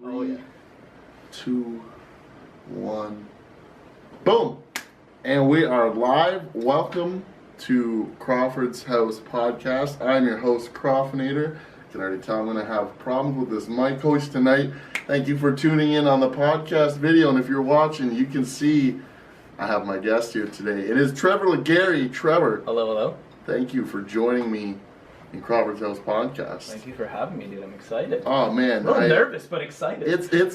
Oh, yeah. 2, 1, boom! And we are live. Welcome to Crawford's House Podcast. I'm your host, Crawfinator. You can already tell I'm going to have problems with this mic host tonight. Thank you for tuning in on the podcast video. And if you're watching, you can see I have my guest here today. It is Trevor Legary. Trevor. Hello, hello. Thank you for joining me in Crawford's House Podcast. Thank you for having me, dude. I'm excited. Oh man, A little nervous, but excited.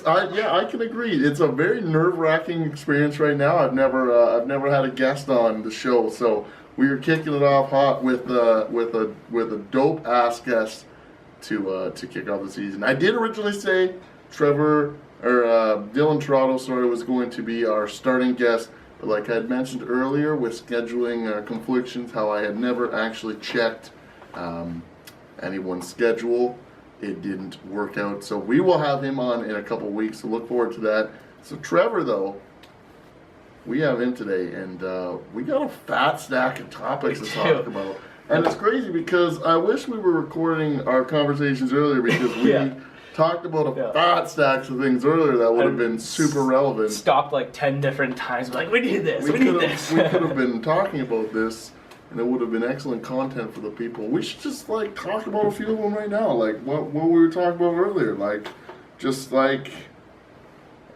I can agree. It's a very nerve-wracking experience right now. I've never had a guest on the show, so we are kicking it off hot with a dope ass guest to kick off the season. I did originally say Dylan Toronto was going to be our starting guest, but like I had mentioned earlier, with scheduling conflictions, how I had never actually checked anyone's schedule. It didn't work out, so we will have him on in a couple weeks, so look forward to that. So Trevor, though, we have him today, and we got a fat stack of topics to talk about. And it's crazy because I wish we were recording our conversations earlier, because we talked about fat stacks of things earlier that would have been super relevant. Stopped like 10 different times, like, we need this, we need this. We could have been talking about this, and it would have been excellent content for the people. We should just like talk about a few of them right now, like what we were talking about earlier, like just like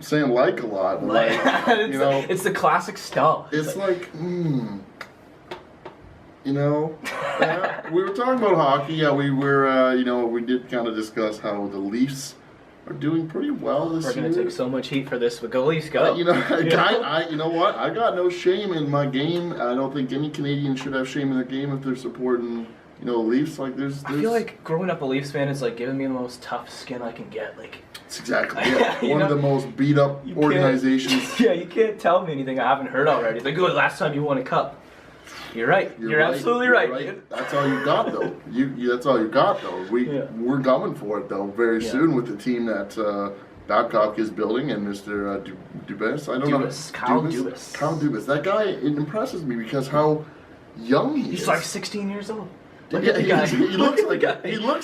saying like a lot, like you know, it's the classic stuff. It's like you know, we were talking about hockey. Yeah, we were. We did kind of discuss how the Leafs are doing pretty well this year. We're gonna take so much heat for this, but go Leafs, go. You know what? I got no shame in my game. I don't think any Canadian should have shame in their game if they're supporting, Leafs. Like there's. I feel like growing up a Leafs fan is like giving me the most tough skin I can get. Like. It's exactly one of the most beat up organizations. Yeah, you can't tell me anything I haven't heard already. It's like, good, last time you won a cup. You're right. You're absolutely right. That's all you got, though. That's all you got, though. We're coming for it, though, very soon with the team that Babcock is building and Mr. Dubas. I don't know. Kyle Dubas. Kyle Dubas. That guy, it impresses me because how young he is. He's like 16 years old. He looks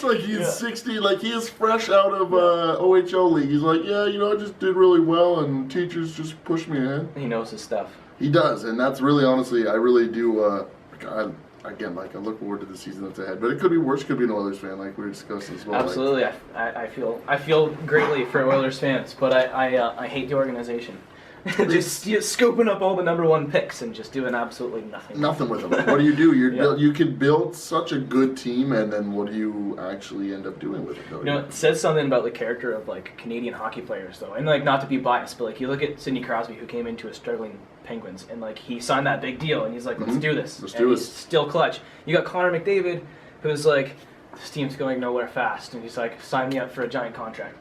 like he's 60. Like he is fresh out of OHL league. He's like, I just did really well, and teachers just pushed me ahead. He knows his stuff. He does, and that's really, honestly, I really do. I look forward to the season that's ahead. But it could be worse. Could be an Oilers fan, like we were discussing as well. Absolutely, I feel greatly for Oilers fans, but I hate the organization. just scooping up all the number one picks and just doing absolutely nothing. Nothing with them. What do? You can build such a good team, and then what do you actually end up doing with it, though? It says something about the character of like Canadian hockey players, though, and like not to be biased, but like you look at Sidney Crosby, who came into a struggling Penguins, and like he signed that big deal, and he's like, let's do this. He's still clutch. You got Connor McDavid, who's like, this team's going nowhere fast, and he's like, sign me up for a giant contract.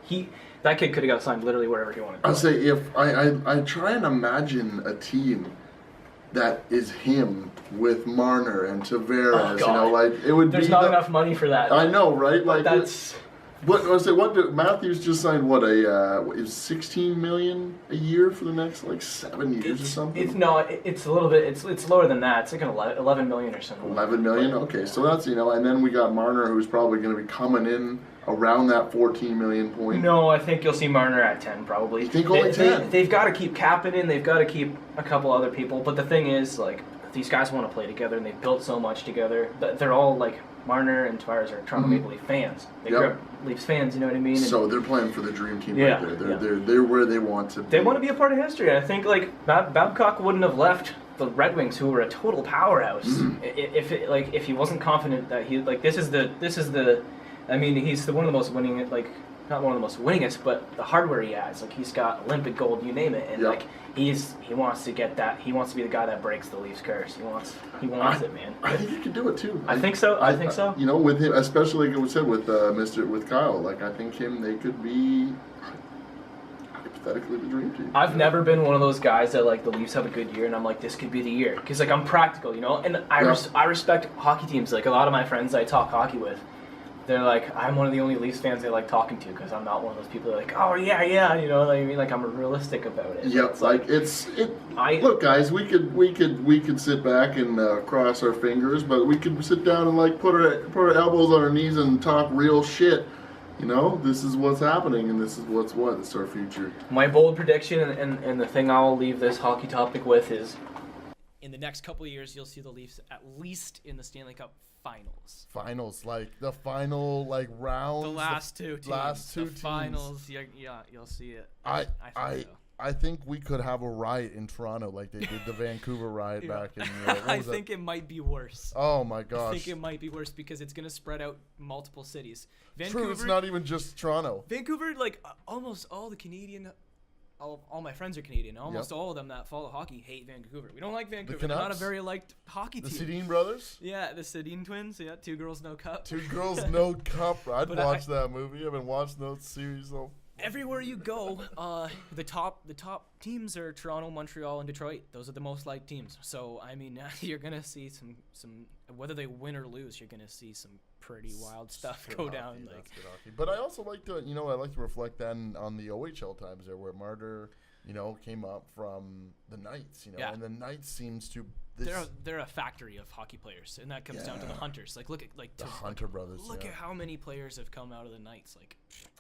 That kid could have got signed literally wherever he wanted. I'll say, if I try and imagine a team that is him with Marner and Tavares, it would There's be. There's not enough money for that. I know, right? Like that's. What Matthews just signed? Is $16 million a year for the next 7 years or something? It's a little bit. It's lower than that. It's like $11 million or something. $11 million. Okay, so that's and then we got Marner, who's probably going to be coming in around that $14 million point. No, I think you'll see Marner at 10 probably. You think only 10? They've got to keep Kapanen. They've got to keep a couple other people. But the thing is, these guys want to play together, and they've built so much together. They're all Marner and Tavares are Toronto Maple Leaf fans. They grew up Leafs fans, you know what I mean? So they're playing for the dream team right there. They're where they want to be. They want to be a part of history. And I think Babcock wouldn't have left the Red Wings, who were a total powerhouse, if he wasn't confident that this is the. I mean, he's one of the most winning, not one of the most winningest, but the hardware he has, he's got Olympic gold, you name it, and he wants to get that. He wants to be the guy that breaks the Leafs curse. He wants it, man. I think he can do it too. I think so. I think so. With him, especially like we said with Kyle, I think they could be hypothetically the dream team. I've never been one of those guys that the Leafs have a good year and I'm like, this could be the year, because I'm practical, and I respect hockey teams. Like a lot of my friends I talk hockey with, they're like, I'm one of the only Leafs fans they like talking to, because I'm not one of those people that are like, oh yeah, you know what I mean? I'm realistic about it. Yeah, look, guys, we could sit back and cross our fingers, but we could sit down and put our elbows on our knees and talk real shit you know, this is what's happening, and this is what's what. It's our future. My bold prediction, and the thing I'll leave this hockey topic with is, in the next couple of years, you'll see the Leafs at least in the Stanley Cup Finals. Finals, like the final, like rounds. The last two teams. Last two the teams. Finals. Yeah, you'll see it. I think so. I think we could have a riot in Toronto like they did the Vancouver riot back in. I think it might be worse. Oh my gosh! I think it might be worse because it's gonna spread out multiple cities. True, it's not even just Toronto. Vancouver, like almost all the Canadian. All my friends are Canadian. Almost all of them that follow hockey hate Vancouver. We don't like Vancouver. They're not a very liked hockey team. The Sedin brothers? Yeah, the Sedin twins. Yeah, 2 Girls, No Cup. 2 Girls, No Cup. I'd watch that movie. I've been watching those series. Everywhere you go, the top teams are Toronto, Montreal, and Detroit. Those are the most liked teams. So I mean, you're gonna see some whether they win or lose, you're gonna see some pretty wild stuff go down. Like, but I also like to, I like to reflect then on the OHL times there, where Martyr, came up from the Knights, and the Knights seems to. They're a factory of hockey players, and that comes down to the Hunters. Like, look at the Hunter brothers. Look at how many players have come out of the Knights. Like,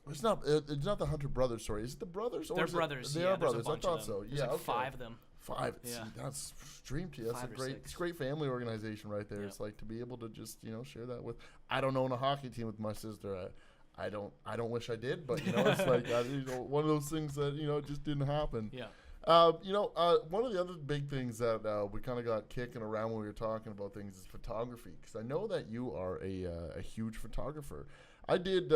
it's not the Hunter brothers. Sorry, is it the brothers? Or they're brothers. They are brothers. I thought so. There's like 5 of them. 5. Yeah. See, that's dream team. That's it's a great family organization right there. Yeah. It's like to be able to just share that with. I don't own a hockey team with my sister. I don't wish I did, but it's like one of those things that just didn't happen. Yeah. One of the other big things that we kind of got kicking around when we were talking about things is photography, because I know that you are a huge photographer. I did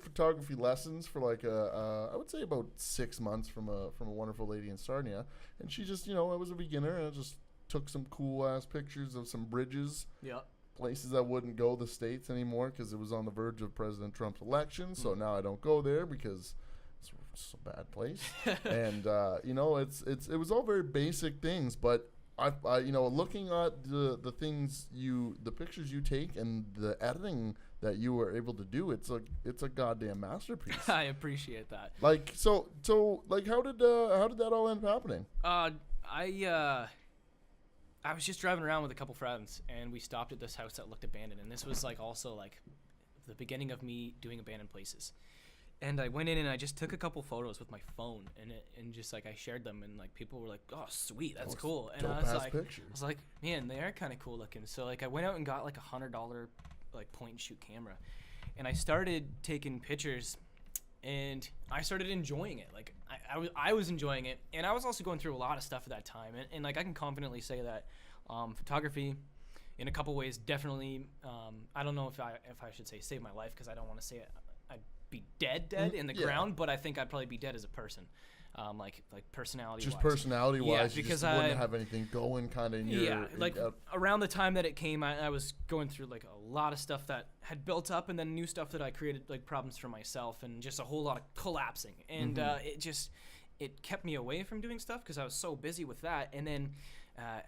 photography lessons for like I would say about 6 months from a wonderful lady in Sarnia, and she just I was a beginner and I just took some cool ass pictures of some bridges. Yeah. Places that wouldn't go the States anymore because it was on the verge of President Trump's election. So now I don't go there because it's a bad place. And it was all very basic things, but I looking at the pictures you take and the editing that you were able to do, it's a goddamn masterpiece. I appreciate that. Like so like how did that all end up happening? I was just driving around with a couple friends, and we stopped at this house that looked abandoned. And this was like also like the beginning of me doing abandoned places. And I went in and I just took a couple photos with my phone, and just like I shared them, and like people were like, "Oh, sweet, that's cool." And I was like, "Man, they are kind of cool looking." So like I went out and got like $100 like point and shoot camera, and I started taking pictures, and I started enjoying it. Like I was enjoying it, and I was also going through a lot of stuff at that time, and like I can confidently say that photography, in a couple ways, definitely. I don't know if I should say saved my life, because I don't want to say it. I'd be dead in the ground, but I think I'd probably be dead as a person. Like personality. Just personality wise, yeah, because you just wouldn't have anything going kind of in your. Yeah, around the time that it came, I was going through like a lot of stuff that had built up, and then new stuff that I created, like problems for myself, and just a whole lot of collapsing. And it kept me away from doing stuff because I was so busy with that. And then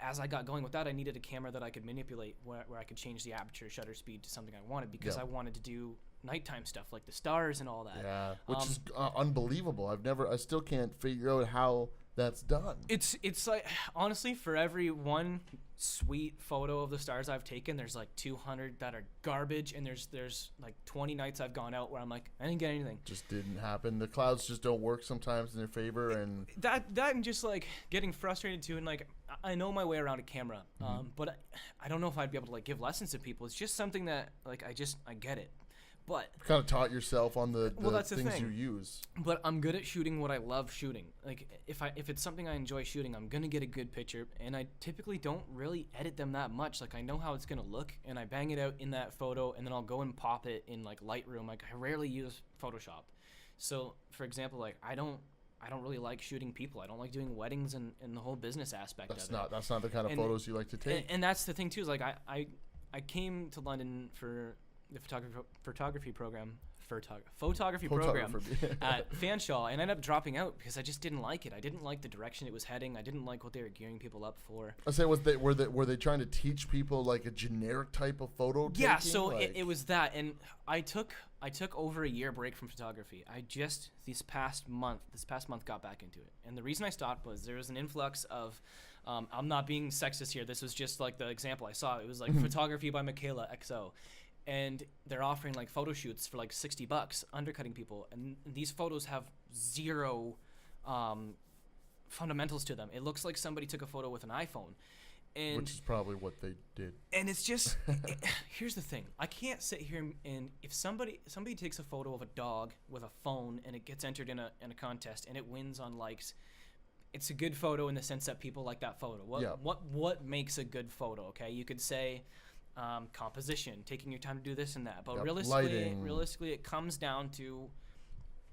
as I got going with that, I needed a camera that I could manipulate, where I could change the aperture, shutter speed to something I wanted, because I wanted to do nighttime stuff like the stars and all that. Yeah, which is unbelievable. I still can't figure out how that's done. It's like, honestly, for every one sweet photo of the stars I've taken, there's like 200 that are garbage, and there's like 20 nights I've gone out where I'm like, I didn't get anything. Just didn't happen. The clouds just don't work sometimes in their favor, and that and just like getting frustrated too, and like I know my way around a camera, but I don't know if I'd be able to like give lessons to people. It's just something that like I get it. But you kind of taught yourself on the things you use. But I'm good at shooting what I love shooting. Like if it's something I enjoy shooting, I'm gonna get a good picture, and I typically don't really edit them that much. Like I know how it's gonna look, and I bang it out in that photo, and then I'll go and pop it in like Lightroom. Like I rarely use Photoshop. So for example, like I don't really like shooting people. I don't like doing weddings and the whole business aspect of it. That's not the kind of photos you like to take. And that's the thing too, is like I came to London for the photography program at Fanshawe, and I ended up dropping out because I just didn't like it. I didn't like the direction it was heading. I didn't like what they were gearing people up for. I say, were they trying to teach people like a generic type of photo taking? Yeah, so it was that, and I took over a year break from photography. I just this past month got back into it, and the reason I stopped was there was an influx of. I'm not being sexist here. This was just like the example I saw. It was like photography by Michaela XO. and they're offering like photo shoots for like $60, undercutting people, and these photos have zero fundamentals to them. It looks like somebody took a photo with an iPhone. And, which is probably what they did. And it's just, here's the thing. I can't sit here and if somebody takes a photo of a dog with a phone and it gets entered in a contest and it wins on likes, it's a good photo in the sense that people like that photo. What makes a good photo? Okay, you could say composition, taking your time to do this and that, but realistically, it comes down to,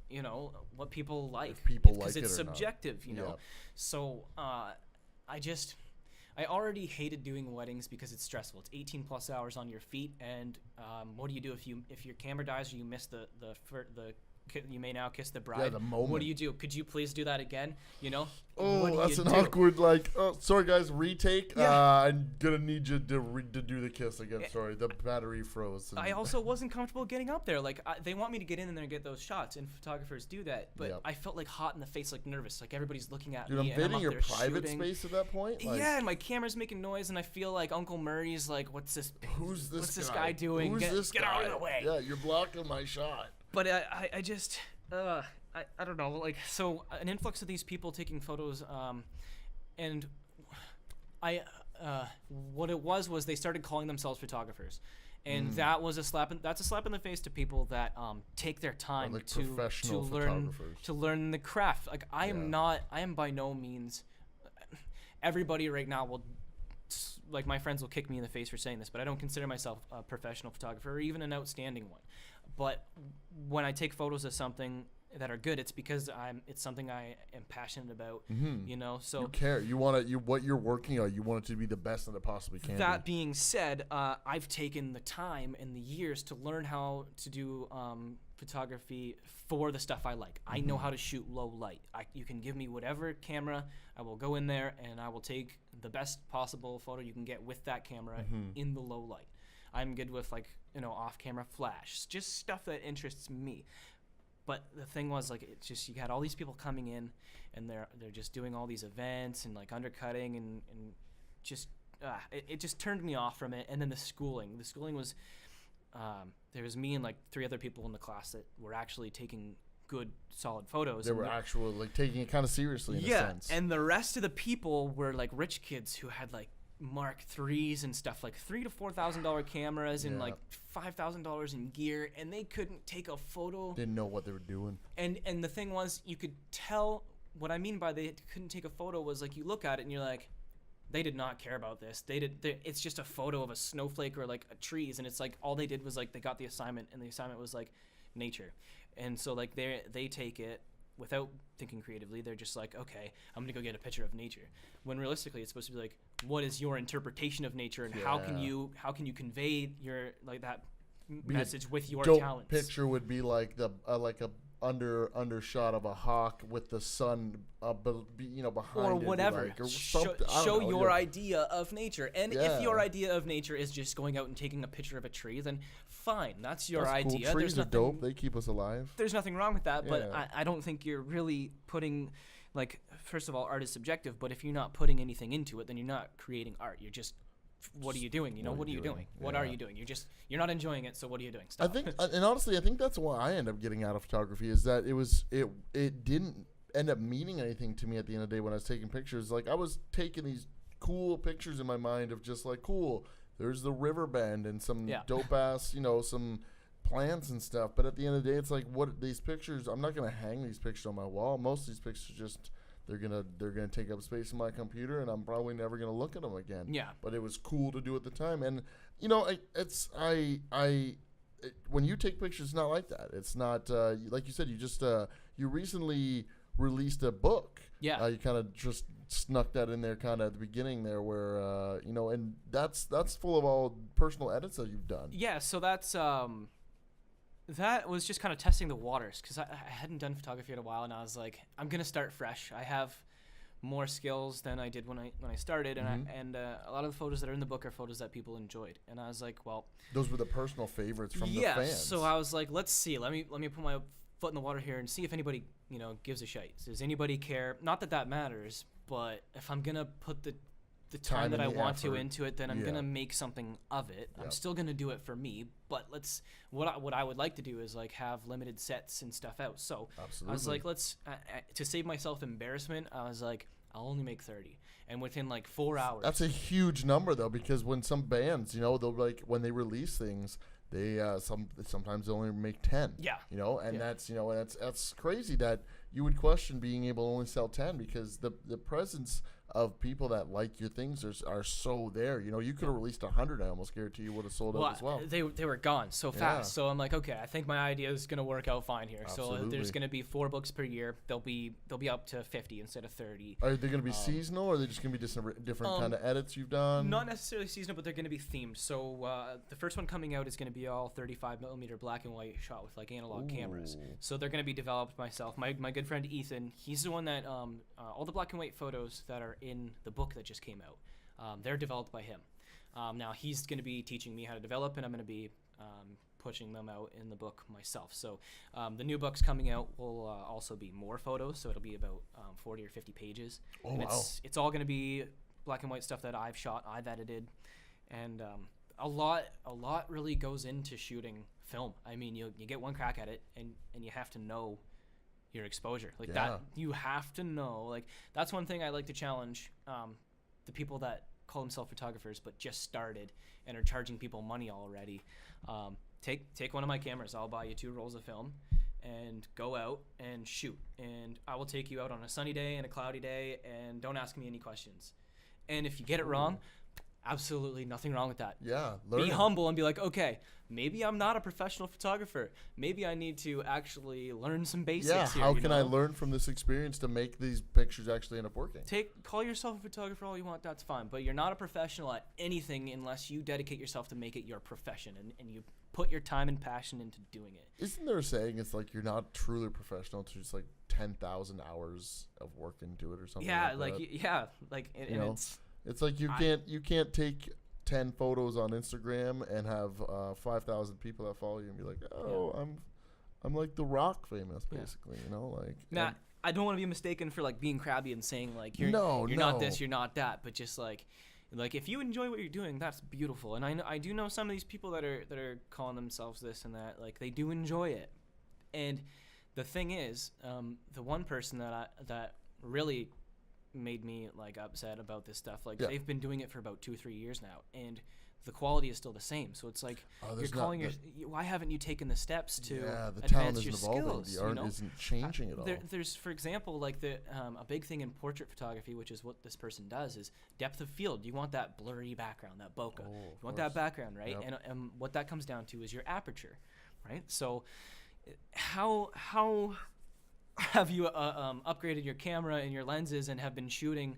you know, what people like. If people like it or not. Because it's subjective, you know. So I already hated doing weddings because it's stressful. It's 18 plus hours on your feet, and what do you do if your camera dies or you miss the you may now kiss the bride? Yeah, the moment. What do you do? Could you please do that again? You know? Oh, that's an awkward, like, oh, sorry guys, retake. I'm gonna need you to do the kiss again. Sorry, the battery froze. I also wasn't comfortable getting up there. Like, they want me to get in there and get those shots, and photographers do that. But I felt like hot in the face, like nervous, like everybody's looking at me. I'm invading your private space at that point. Like, yeah, and my camera's making noise, and I feel like Uncle Murray's like, what's this guy doing? Get out of the way. Yeah, you're blocking my shot. But I just, I don't know, like, so an influx of these people taking photos, and what it was they started calling themselves photographers. And that was that's a slap in the face to people that take their time like to learn the craft. Like, I am by no means, everybody right now will, like, my friends will kick me in the face for saying this, but I don't consider myself a professional photographer or even an outstanding one. But when I take photos of something that are good, it's because it's something I am passionate about, you know. So you care. You want what you're working on. You want it to be the best that it possibly can. That being said, I've taken the time and the years to learn how to do photography for the stuff I like. I know how to shoot low light. You can give me whatever camera, I will go in there and I will take the best possible photo you can get with that camera in the low light. I'm good with, like, you know, off-camera flash, just stuff that interests me. But the thing was, like, it's just, you had all these people coming in, and they're just doing all these events and like undercutting and just it just turned me off from it. And then the schooling was there was me and like 3 other people in the class that were actually taking good solid photos. They were actually like taking it kind of seriously in a sense. And the rest of the people were like rich kids who had like Mark IIIs and stuff, like $3,000 to $4,000 cameras and like $5,000 in gear, and they couldn't take a photo. Didn't know what they were doing. And the thing was, you could tell. What I mean by they couldn't take a photo was, like, you look at it and you're like, they did not care about this. It's just a photo of a snowflake or like a trees, and it's like all they did was like they got the assignment, and the assignment was like nature, and so like they take it without thinking creatively. They're just like, okay, I'm gonna go get a picture of nature. When realistically, it's supposed to be like, what is your interpretation of nature, and how can you convey your like that message with your talents? Picture would be like the like a undershot of a hawk with the sun, behind or whatever. Like, or show your idea of nature, and if your idea of nature is just going out and taking a picture of a tree, then fine, that's your idea. Cool. Trees are dope; they keep us alive. There's nothing wrong with that, but I don't think you're really putting, like, first of all, art is subjective. But if you're not putting anything into it, then you're not creating art. You're just, what are you doing? You know, what are you doing? What are you doing? You're not enjoying it. So what are you doing? Stop. I think, and honestly, I think that's why I end up getting out of photography, is that it didn't end up meaning anything to me at the end of the day when I was taking pictures. Like, I was taking these cool pictures in my mind of just like, cool, there's the river bend and some dope ass, some plants and stuff. But at the end of the day, it's like, what these pictures, I'm not gonna hang these pictures on my wall. Most of these pictures just, they're gonna take up space in my computer, and I'm probably never gonna look at them again. Yeah. But it was cool to do at the time, and when you take pictures, it's not like that. It's not like you said. You just you recently released a book. Yeah. You kind of just snuck that in there, kind of at the beginning there, where and that's full of all personal edits that you've done. Yeah. So that's that was just kind of testing the waters, because I hadn't done photography in a while, and I was like, I'm gonna start fresh. I have more skills than I did when I started, and a lot of the photos that are in the book are photos that people enjoyed, and I was like, well, those were the personal favorites from the fans. So I was like, let's see, let me put my foot in the water here and see if anybody gives a shite. Does anybody care? Not that matters, but if I'm gonna put the the time that I and the want to effort. into it, then I'm gonna make something of it. I'm still gonna do it for me, but what I would like to do is like have limited sets and stuff out. So I was like, let's to save myself embarrassment, I was like, I'll only make 30, and within like 4 hours. That's a huge number though, because when some bands, they'll like when they release things, they sometimes they only make 10. Yeah. And that's crazy that you would question being able to only sell 10, because the presence of people that like your things are so there. You could have released 100. I almost guarantee you would have sold out as well. They were gone so fast. So I'm like, okay, I think my idea is gonna work out fine here. Absolutely. So there's gonna be 4 books per year. They'll be up to 50 instead of 30. Are they gonna be seasonal, or are they just gonna be different kind of edits you've done? Not necessarily seasonal, but they're gonna be themed. So the first one coming out is gonna be all 35mm black and white shot with like analog cameras. So they're gonna be developed myself. My good friend Ethan, he's the one that all the black and white photos that are in the book that just came out, they're developed by him. Now he's going to be teaching me how to develop, and I'm going to be pushing them out in the book myself. So the new book's coming out will also be more photos, so it'll be about 40 or 50 pages. Oh, and wow. It's all going to be black and white stuff that I've shot, I've edited, and a lot really goes into shooting film. I mean, you get one crack at it, and you have to know your exposure like that. You have to know, like, that's one thing I like to challenge the people that call themselves photographers but just started and are charging people money already. Take one of my cameras. I'll buy you 2 rolls of film and go out and shoot, and I will take you out on a sunny day and a cloudy day, and don't ask me any questions. And if you get it wrong, absolutely nothing wrong with that. Yeah, be humble and be like, okay, maybe I'm not a professional photographer. Maybe I need to actually learn some basics. Yeah, here, how can I learn from this experience to make these pictures actually end up working? Call yourself a photographer all you want, that's fine, but you're not a professional at anything unless you dedicate yourself to make it your profession, and you put your time and passion into doing it. Isn't there a saying, it's like you're not truly professional to just like 10,000 hours of work into it or something? It's like you can't take 10 photos on Instagram and have 5,000 people that follow you and be like, I'm like The Rock famous, basically. I don't want to be mistaken for like being crabby and saying like you're not this, you're not that, but just like if you enjoy what you're doing, that's beautiful. And I do know some of these people that are calling themselves this and that, like they do enjoy it. And the thing is, the one person that really made me like upset about this stuff, like they've been doing it for about 2 or 3 years now, and the quality is still the same. So it's like you're calling why haven't you taken the steps to the advance talent your isn't evolving, skills? the art isn't changing at all. There's, for example, like a big thing in portrait photography, which is what this person does, is depth of field. You want that blurry background, that bokeh. You want that background, right? Yep. And what that comes down to is your aperture, right? So how have you upgraded your camera and your lenses and have been shooting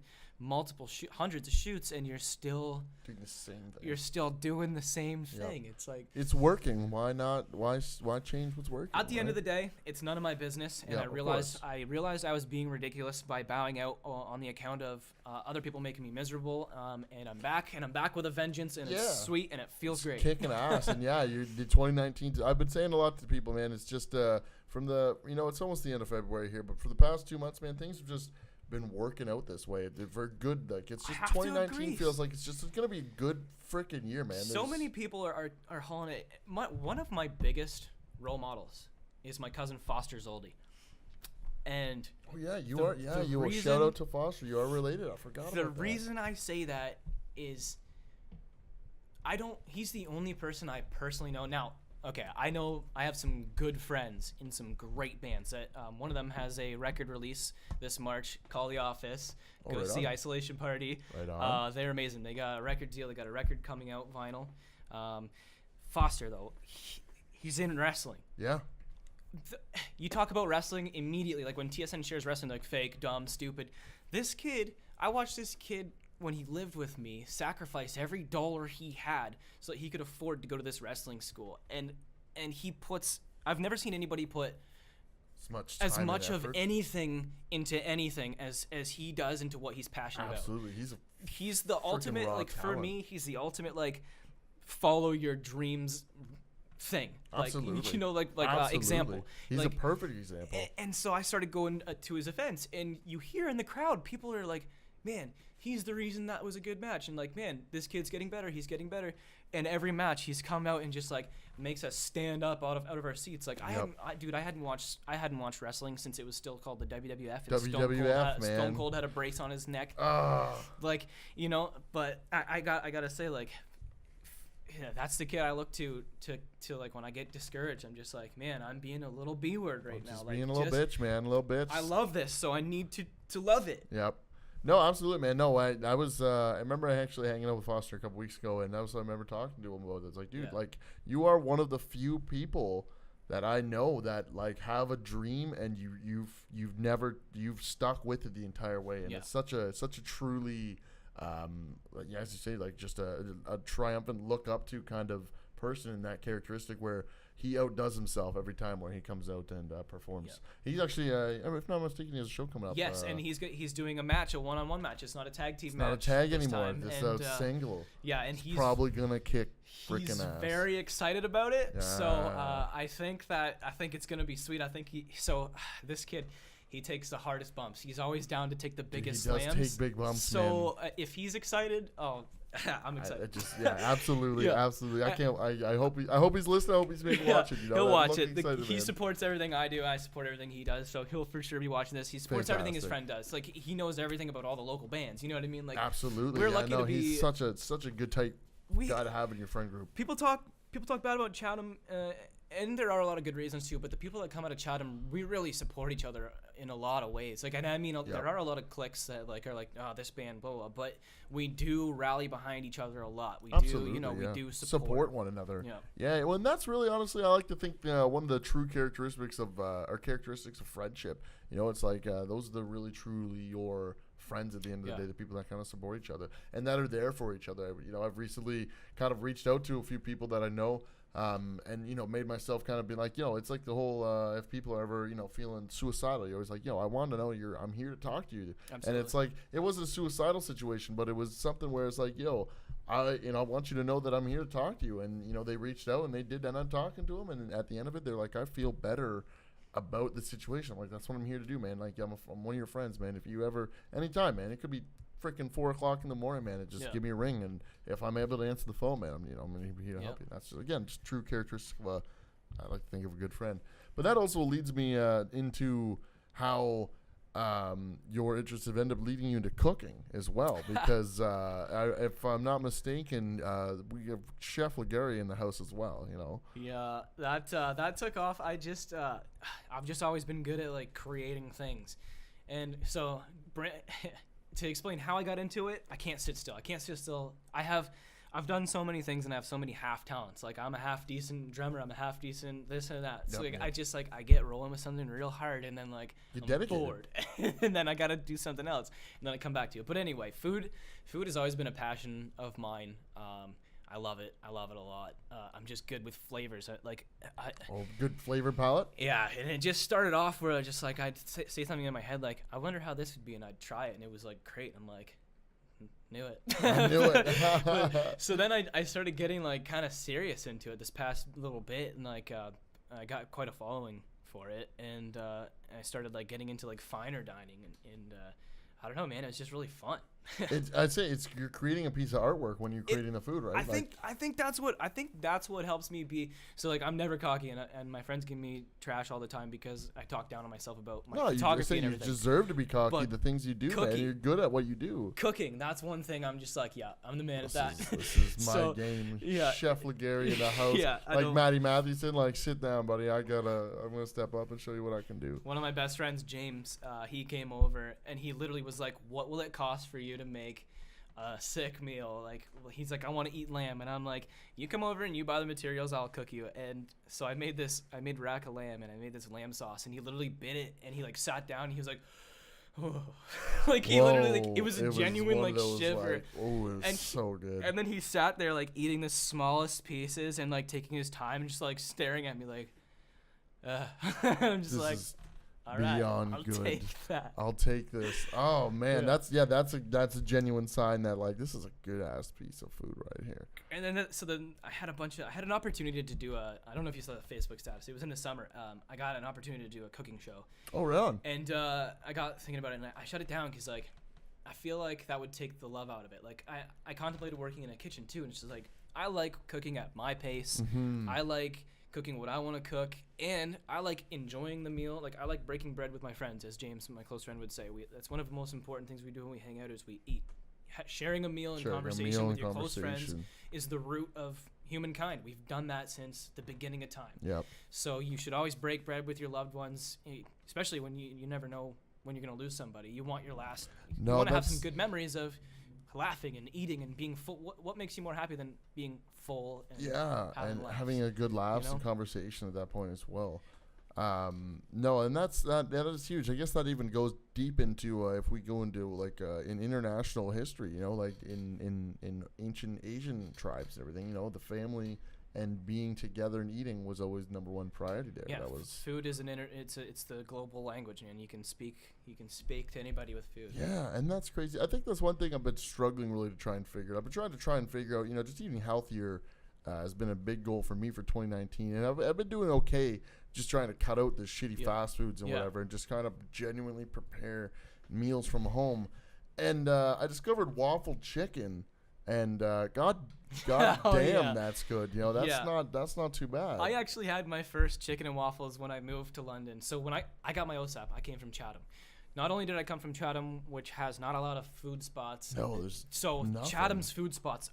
hundreds of shoots, and you're still doing the same thing? You're still doing the same thing. It's like it's working. Why not? Why change what's working? At the end of the day, it's none of my business, and I realized I was being ridiculous by bowing out on the account of other people making me miserable. And I'm back with a vengeance, and it's sweet, and it feels great. Kicking ass, and you're the 2019. I've been saying a lot to people, man. It's just from the it's almost the end of February here, but for the past 2 months, man, things have just been working out this way. They're very good. Like it's just 2019 feels like it's gonna be a good freaking year, man. So many people are hauling it. One of my biggest role models is my cousin Foster Zoldi. And you are shout out to Foster. You are related. I forgot about that. The reason I say that is he's the only person I personally know. Now, okay, I know I have some good friends in some great bands. That one of them has a record release this March called The Office. Go see Isolation Party. Right on. They're amazing. They got a record deal. They got a record coming out vinyl. Foster, though, he's in wrestling. Yeah. You talk about wrestling immediately, like when TSN shares wrestling, like fake, dumb, stupid. This kid, I watched this kid when he lived with me sacrifice every dollar he had so that he could afford to go to this wrestling school. And he puts, I've never seen anybody put as much of anything into anything as he does into what he's passionate about. Absolutely. He's the ultimate, like, for me, he's the ultimate, like, follow your dreams thing. Absolutely. Like example. He's a perfect example. And so I started going to his events, and you hear in the crowd, people are like, man, he's the reason that was a good match. And like, man, this kid's getting better. He's getting better. And every match he's come out and just like makes us stand up out of our seats. Like I hadn't watched wrestling since it was still called the WWF. And Stone Cold had a brace on his neck. Like, you know, but I gotta say, like, yeah, that's the kid I look to like when I get discouraged. I'm just like, man, I'm being a little B-word right now. Just like, being a little bitch, man, a little bitch. I love this, so I need to love it. Yep. No, absolutely, man. No, I remember actually hanging out with Foster a couple weeks ago, and I remember talking to him about it. It's like, dude, like, you are one of the few people that I know that like have a dream, and you've stuck with it the entire way, and it's such a truly, as you say, like just a triumphant look up to kind of person in that characteristic where he outdoes himself every time where he comes out and performs. He's actually, if not mistaken, he has a show coming up. Yes, and he's doing a match, a one-on-one match. It's not a tag team match. It's not a tag anymore. It's a single. Yeah, and he's probably gonna kick freaking ass. He's very excited about it. Yeah. So I think it's gonna be sweet. I think this kid. He takes the hardest bumps. He's always down to take the biggest slams. He does take big bumps, so if he's excited, I'm excited. Absolutely. I can't. I hope he's listening. I hope he's maybe watching. You know, he'll watch it. He supports everything I do. I support everything he does. So he'll for sure be watching this. He supports everything his friend does. Like he knows everything about all the local bands. You know what I mean? Like absolutely. We're lucky to be. He's such a good tight guy to have in your friend group. People talk bad about Chatham. And there are a lot of good reasons too, but the people that come out of Chatham, we really support each other in a lot of ways. Like, and I mean, there are a lot of cliques that are like, oh, this band, blah, blah, but we do rally behind each other a lot. We do support one another. Yeah. Well, and that's really, honestly, I like to think one of the true characteristics of friendship. You know, it's like those are the really truly your friends at the end of the day, the people that kind of support each other and that are there for each other. You know, I've recently kind of reached out to a few people that I know. And you know, made myself kind of be like, it's like the whole if people are ever feeling suicidal, you're always like, I want to know I'm here to talk to you. Absolutely. And it's like it wasn't a suicidal situation, but it was something where it's like, I want you to know that I'm here to talk to you. And they reached out and they did, and I'm talking to them, and at the end of it, they're like, I feel better about the situation. I'm like, that's what I'm here to do, man. Like I'm one of your friends, man. If you ever anytime, man, it could be freaking 4:00 in the morning, man. Just give me a ring, and if I'm able to answer the phone, man, I'm gonna be here to help you. That's just true characteristic of I like to think of a good friend. But that also leads me into how your interests have ended up leading you into cooking as well, because if I'm not mistaken, we have Chef Legary in the house as well. Yeah, that took off. I've just always been good at like creating things, and so. To explain how I got into it, I can't sit still. I've done so many things and I have so many half talents. Like I'm a half decent drummer, I'm a half decent this and that. So I just I get rolling with something real hard and then I'm bored. And then I gotta do something else. And then I come back to it. But anyway, food has always been a passion of mine. I love it. I love it a lot. I'm just good with flavors. Good flavor palette? Yeah, and it just started off where I'd say something in my head like, I wonder how this would be, and I'd try it, and it was like great. I'm like, knew it. I knew it. So then I started getting like kind of serious into it this past little bit, and I got quite a following for it, and I started like getting into like finer dining, and I don't know, man. It's just really fun. I'd say you're creating a piece of artwork when you're creating the food, right? I think that's what helps me be. So like I'm never cocky, and my friends give me trash all the time because I talk down on myself about my photography and everything. You deserve to be cocky. But the things you do, man, you're good at what you do. Cooking, that's one thing. I'm just like, I'm the man at that. This is my game. Yeah. Chef Legary in the house. Like Matty Mathewson, like sit down, buddy. I'm gonna step up and show you what I can do. One of my best friends, James, he came over and he literally was like, "What will it cost for you to make a sick meal?" Like he's like, "I want to eat lamb," and I'm like, "You come over and you buy the materials, I'll cook you." And so I made rack of lamb and I made this lamb sauce, and he literally bit it and he like sat down and he was like, oh. Like he literally like it was a genuine like shiver. Like, oh, it was so good. And then he sat there like eating the smallest pieces and like taking his time and just like staring at me like I'm just like, all right, I'll good. Take that. I'll take this. Oh man, that's a genuine sign that like this is a good ass piece of food right here. And then I had an opportunity to do I don't know if you saw the Facebook status. It was in the summer. I got an opportunity to do a cooking show. Oh, really? And I got thinking about it and I shut it down because like I feel like that would take the love out of it. Like I contemplated working in a kitchen too, and it's just like I like cooking at my pace. I like cooking what I want to cook, and I like enjoying the meal. Like I like breaking bread with my friends, as James, my close friend, would say. That's one of the most important things we do when we hang out is we eat. Sharing a meal and conversation with your close friends is the root of humankind. We've done that since the beginning of time. Yep. So you should always break bread with your loved ones, especially when you never know when you're going to lose somebody. You want you want to have some good memories of laughing and eating and being full. What makes you more happy than being full and having a good laughs and conversation at that point as well. No, and that is huge. I guess that even goes deep into if we go into like in international history, like in ancient Asian tribes and everything, the family and being together and eating was always number one priority there. Yeah, food is it's the global language, and you can speak to anybody with food. Yeah, and that's crazy. I think that's one thing I've been struggling really to try and figure out. I've been trying to figure out, just eating healthier has been a big goal for me for 2019, and I've been doing okay just trying to cut out the shitty fast foods and whatever, and just kind of genuinely prepare meals from home. And I discovered waffle chicken, and god damn, that's good. That's not too bad. I actually had my first chicken and waffles when I moved to London. So when I got my OSAP, I came from Chatham. Not only did I come from Chatham, which has not a lot of food spots. No, there's nothing. Chatham's food spots,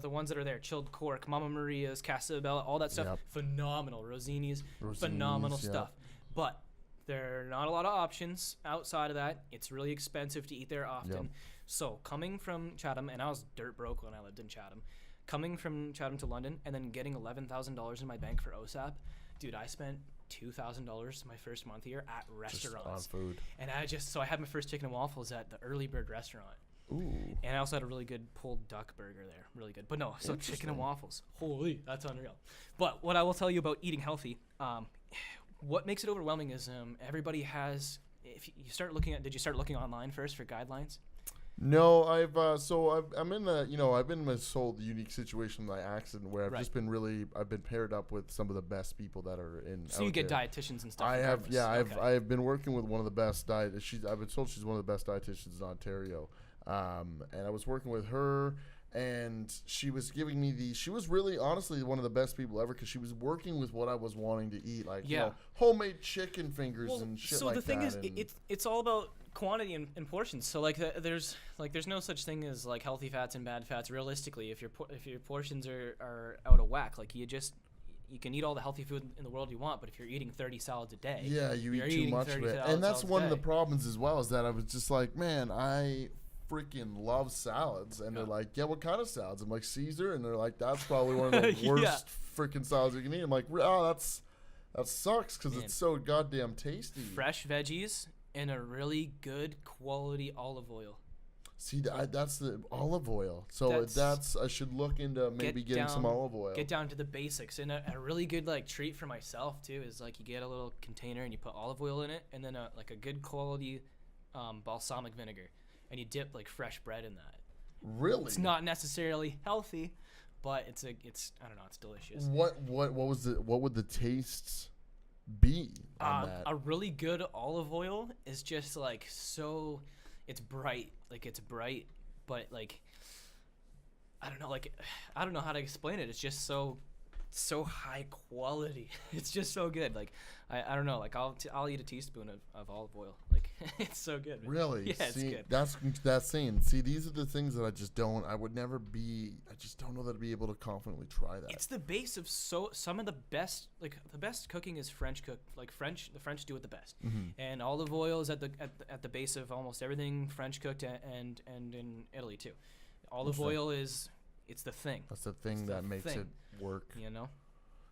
the ones that are there, Chilled Cork, Mama Maria's, Casa Bella, all that stuff, phenomenal. Rosini's, phenomenal stuff. But there are not a lot of options outside of that. It's really expensive to eat there often. So coming from Chatham, and I was dirt broke when I lived in Chatham, coming from Chatham to London and then getting $11,000 in my bank for OSAP, dude, I spent $2,000 my first month here at restaurants. Just on food. And I had my first chicken and waffles at the Early Bird restaurant. Ooh. And I also had a really good pulled duck burger there. Really good. But no, so chicken and waffles. Holy, that's unreal. But what I will tell you about eating healthy, what makes it overwhelming is everybody has, if you start looking at, did you start looking online first for guidelines? No, I've been in my sole unique situation by accident where I've just been I've been paired up with some of the best people that are in. So you get dietitians and stuff. I have, I've been working with one of the best I've been told she's one of the best dietitians in Ontario, and I was working with her. And she was giving me she was really, honestly, one of the best people ever because she was working with what I was wanting to eat, like homemade chicken fingers and shit like that. So the thing is, it's all about quantity and portions. So there's no such thing as like healthy fats and bad fats. Realistically, if your portions are out of whack, like you can eat all the healthy food in the world you want, but if you're eating 30 salads a day, you eat too much of it. And that's one of the problems as well, is that I was just like, man, I freaking love salads, and they're like, what kind of salads? I'm like, Caesar, and they're like, that's probably one of the worst freaking salads you can eat. I'm like, that sucks because it's so goddamn tasty. Fresh veggies and a really good quality olive oil. See, that's the olive oil. So I should look into maybe getting some olive oil. Get down to the basics. And a really good treat for myself too is you get a little container and you put olive oil in it, and then a good quality balsamic vinegar. And you dip fresh bread in that. Really? It's not necessarily healthy, but it's I don't know, it's delicious. What would the tastes be on that? A really good olive oil is just so, it's bright, but I don't know how to explain it. It's just so high quality. It's just so good. I don't know. I'll eat a teaspoon of olive oil. It's so good. Really? Yeah, it's good. That's saying. See, these are the things that I just don't know that I'd be able to confidently try that. It's the base of some of the best. The best cooking is French cook. The French do it the best. Mm-hmm. And olive oil is at the base of almost everything French cooked, and in Italy too. Olive oil is. It's the thing. That's the thing that makes it work.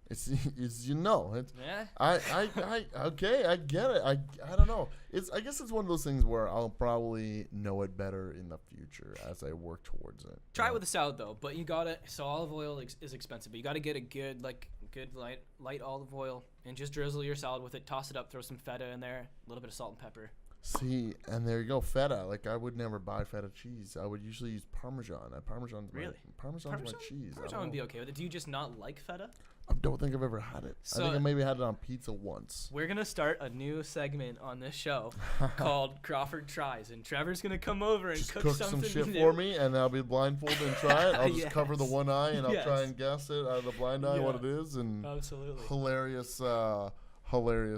It's yeah. Okay, I get it. I don't know. I guess it's one of those things where I'll probably know it better in the future as I work towards it. Try it with a salad though, but you gotta. So olive oil is expensive, but you gotta get a good light olive oil and just drizzle your salad with it. Toss it up, throw some feta in there, a little bit of salt and pepper. See, and there you go, feta. I would never buy feta cheese. I would usually use Parmesan. Parmesan's really? Parmesan's my cheese. Parmesan would be okay with it. Do you just not like feta? I don't think I've ever had it. I think I maybe had it on pizza once. We're going to start a new segment on this show called Crawford Tries, and Trevor's going to come over and just cook some something shit new. for me, and I'll be blindfolded and try it. I'll just Yes. cover the one eye, and I'll Yes. try and guess it out of the blind eye what it is. And Absolutely. hilarious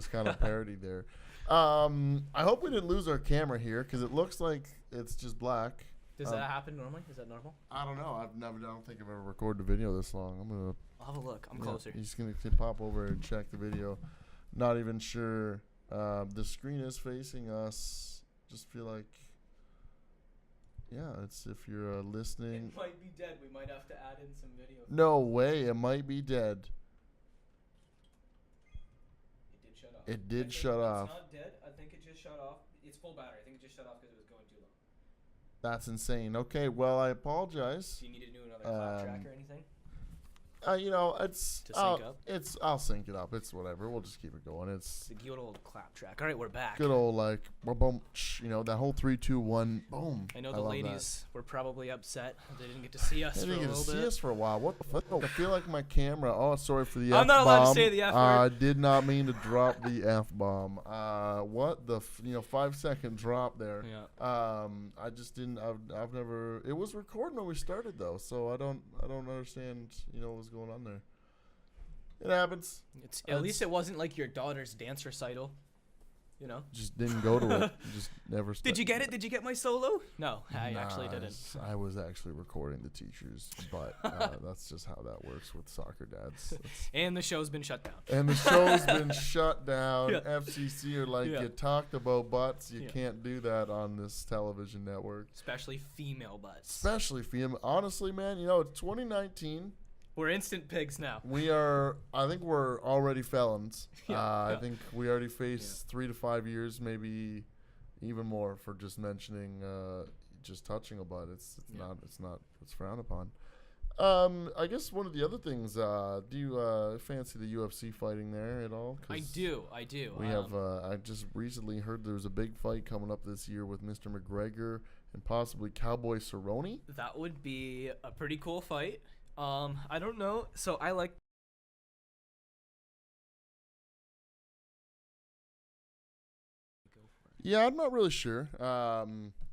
kind of parody there. I hope we didn't lose our camera here because it looks like it's just black. Does that happen normally? Is that normal? I don't know. I don't think I've ever recorded a video this long. I'll have a look. I'm closer. He's just gonna pop over and check the video. Not even sure. The screen is facing us. Just feel like, yeah. It's if you're listening. It might be dead. We might have to add in some video. No way. It might be dead. It did shut off. It did shut off. It's not dead. I think it just shut off. It's full battery. I think it just shut off because it was going too long. That's insane. Okay. Well, I apologize. Do you need to do another clap track or anything? It's To sync up? I'll sync it up. It's whatever. We'll just keep it going. It's The good old clap track. All right, we're back. good old like boom, that whole 3, 2, 1, boom. I know the love ladies were probably upset they didn't get to see us that. for They a didn't get to little see bit. us for a while. What the fuck? I feel like my camera. Oh, sorry for the I'm not allowed to F-bomb. say the F word. I did not mean to drop the F-bomb. What the 5-second drop there. Yeah. I just didn't. I've never. It was recording when we started though, so I don't understand. What was going on there. It happens. At least it wasn't like your daughter's dance recital. Just didn't go to it. Just never. Did you get it? Did you get my solo? No, I actually didn't. I was actually recording the teachers, but that's just how that works with soccer dads. And the show's been shut down. And the show's been shut down. Yeah. FCC are like, you talked about butts. You can't do that on this television network. Especially female butts. Especially female. Honestly, man, it's 2019. We're instant pigs now. I think we're already felons. I Yeah. think we already face 3 to 5 years, maybe even more for just mentioning, just touching a butt. It's frowned upon. I guess one of the other things, do you fancy the UFC fighting there at all? I do. We have, I just recently heard there's a big fight coming up this year with Mr. McGregor and possibly Cowboy Cerrone. That would be a pretty cool fight. I don't know. So I like. Yeah, I'm not really sure.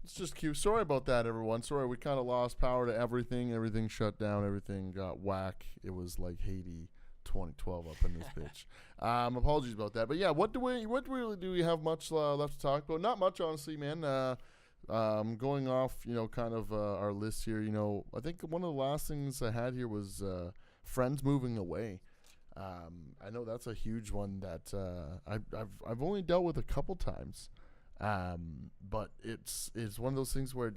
It's just cute. Sorry about that, everyone. Sorry, we kind of lost power to everything. Everything shut down. Everything got whack. It was like Haiti 2012 up in this bitch. Apologies about that. But yeah, what do we really do? We have much left to talk about? Not much, honestly, man. Going off, kind of our list here. I think one of the last things I had here was friends moving away. I know that's a huge one that I've only dealt with a couple times, but it's one of those things where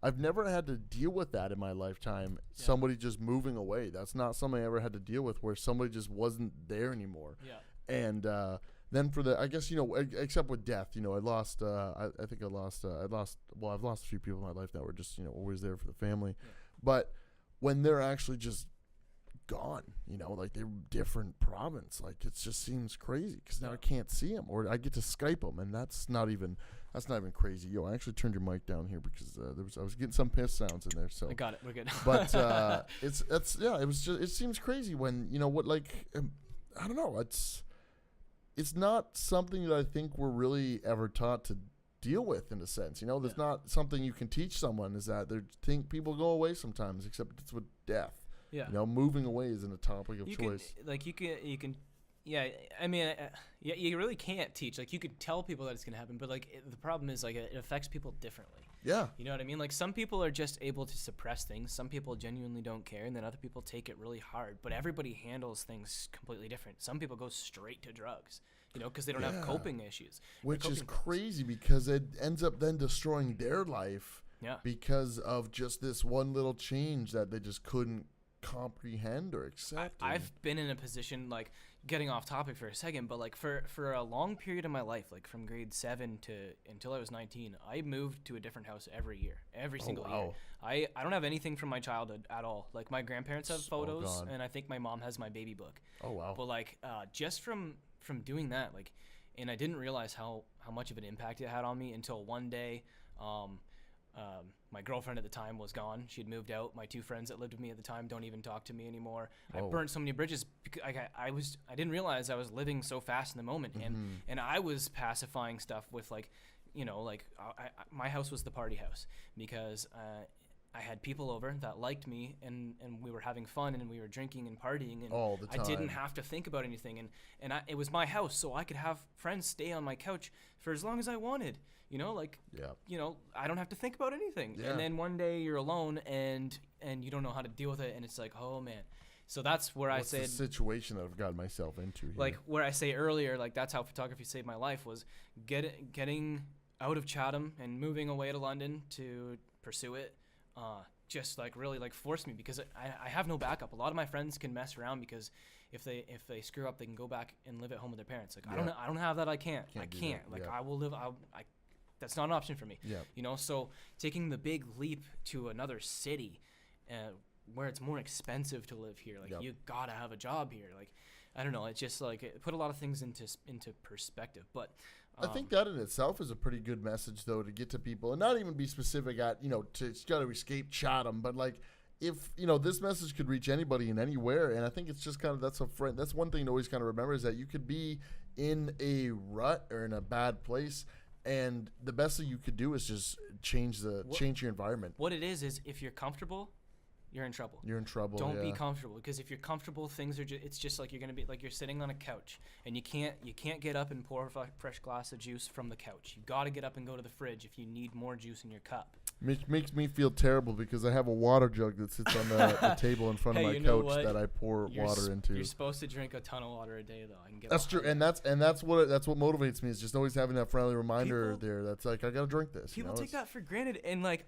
I've never had to deal with that in my lifetime. Yeah. Somebody just moving away. That's not something I ever had to deal with, where somebody just wasn't there anymore. Yeah. And then I guess, except with death, I lost, I've lost a few people in my life that were just, always there for the family. Yeah. But when they're actually just gone, like they're different province, like it just seems crazy because now I can't see them, or I get to Skype them, and that's not even crazy. I actually turned your mic down here because I was getting some piss sounds in there. So I got it. We're good. But it seems crazy when I don't know. It's not something that I think we're really ever taught to deal with, in a sense. There's not something you can teach someone, is that people go away sometimes, except it's with death. Yeah. Moving away isn't a topic of choice. You can, yeah. I mean, you really can't teach. Like, you could tell people that it's gonna happen, but the problem is it affects people differently. Yeah. You know what I mean? Like, some people are just able to suppress things. Some people genuinely don't care, and then other people take it really hard. But everybody handles things completely different. Some people go straight to drugs, because they don't have coping issues. Which is crazy because it ends up then destroying their life. Yeah. Because of just this one little change that they just couldn't comprehend or accept. I've been in a position, getting off topic for a second, but for a long period of my life, from grade 7 to until I was 19, I moved to a different house every year, every single year. I don't have anything from my childhood at all. My grandparents have photos, and I think my mom has my baby book. Oh wow. But just from doing that, and I didn't realize how much of an impact it had on me until one day, My girlfriend at the time was gone. She had moved out. My 2 friends that lived with me at the time don't even talk to me anymore. I burnt so many bridges because I didn't realize I was living so fast in the moment, and I was pacifying stuff with like, you know, like my house was the party house because I had people over that liked me, and we were having fun, and we were drinking and partying, and all the time. I didn't have to think about anything, and it was my house, so I could have friends stay on my couch for as long as I wanted, you know, like, you know, I don't have to think about anything. And then one day you're alone, and you don't know how to deal with it, and it's like, oh man. So that's where What's I said, the situation that I've got myself into here? like where I say earlier, like that's how photography saved my life, was getting out of Chatham and moving away to London to pursue it. Just like really like forced me, because I have no backup. A lot of my friends can mess around because if they screw up, they can go back and live at home with their parents. Like I don't have that. I can't. Like I will live. That's not an option for me. You know. So taking the big leap to another city, where it's more expensive to live here. Like you gotta have a job here. Like I don't know. It's just like it put a lot of things into perspective. But I think that in itself is a pretty good message, though, to get to people, and not even be specific at, you know, it's got to escape Chatham, but like if, you know, this message could reach anybody and anywhere, and I think it's just kind of, that's one thing to always kind of remember, is that you could be in a rut or in a bad place, and the best thing you could do is just change your environment. What it is if you're comfortable, you're in trouble. You're in trouble. Don't be comfortable, because if you're comfortable, things are it's just like you're gonna be like you're sitting on a couch, and you can't get up and pour a fresh glass of juice from the couch. You got to get up and go to the fridge if you need more juice in your cup. Makes me feel terrible because I have a water jug that sits on the table in front of my couch that I pour water into. You're supposed to drink a ton of water a day, though. That's true, and that's what motivates me, is just always having that friendly reminder there. That's like, I gotta drink this. People take that for granted, and like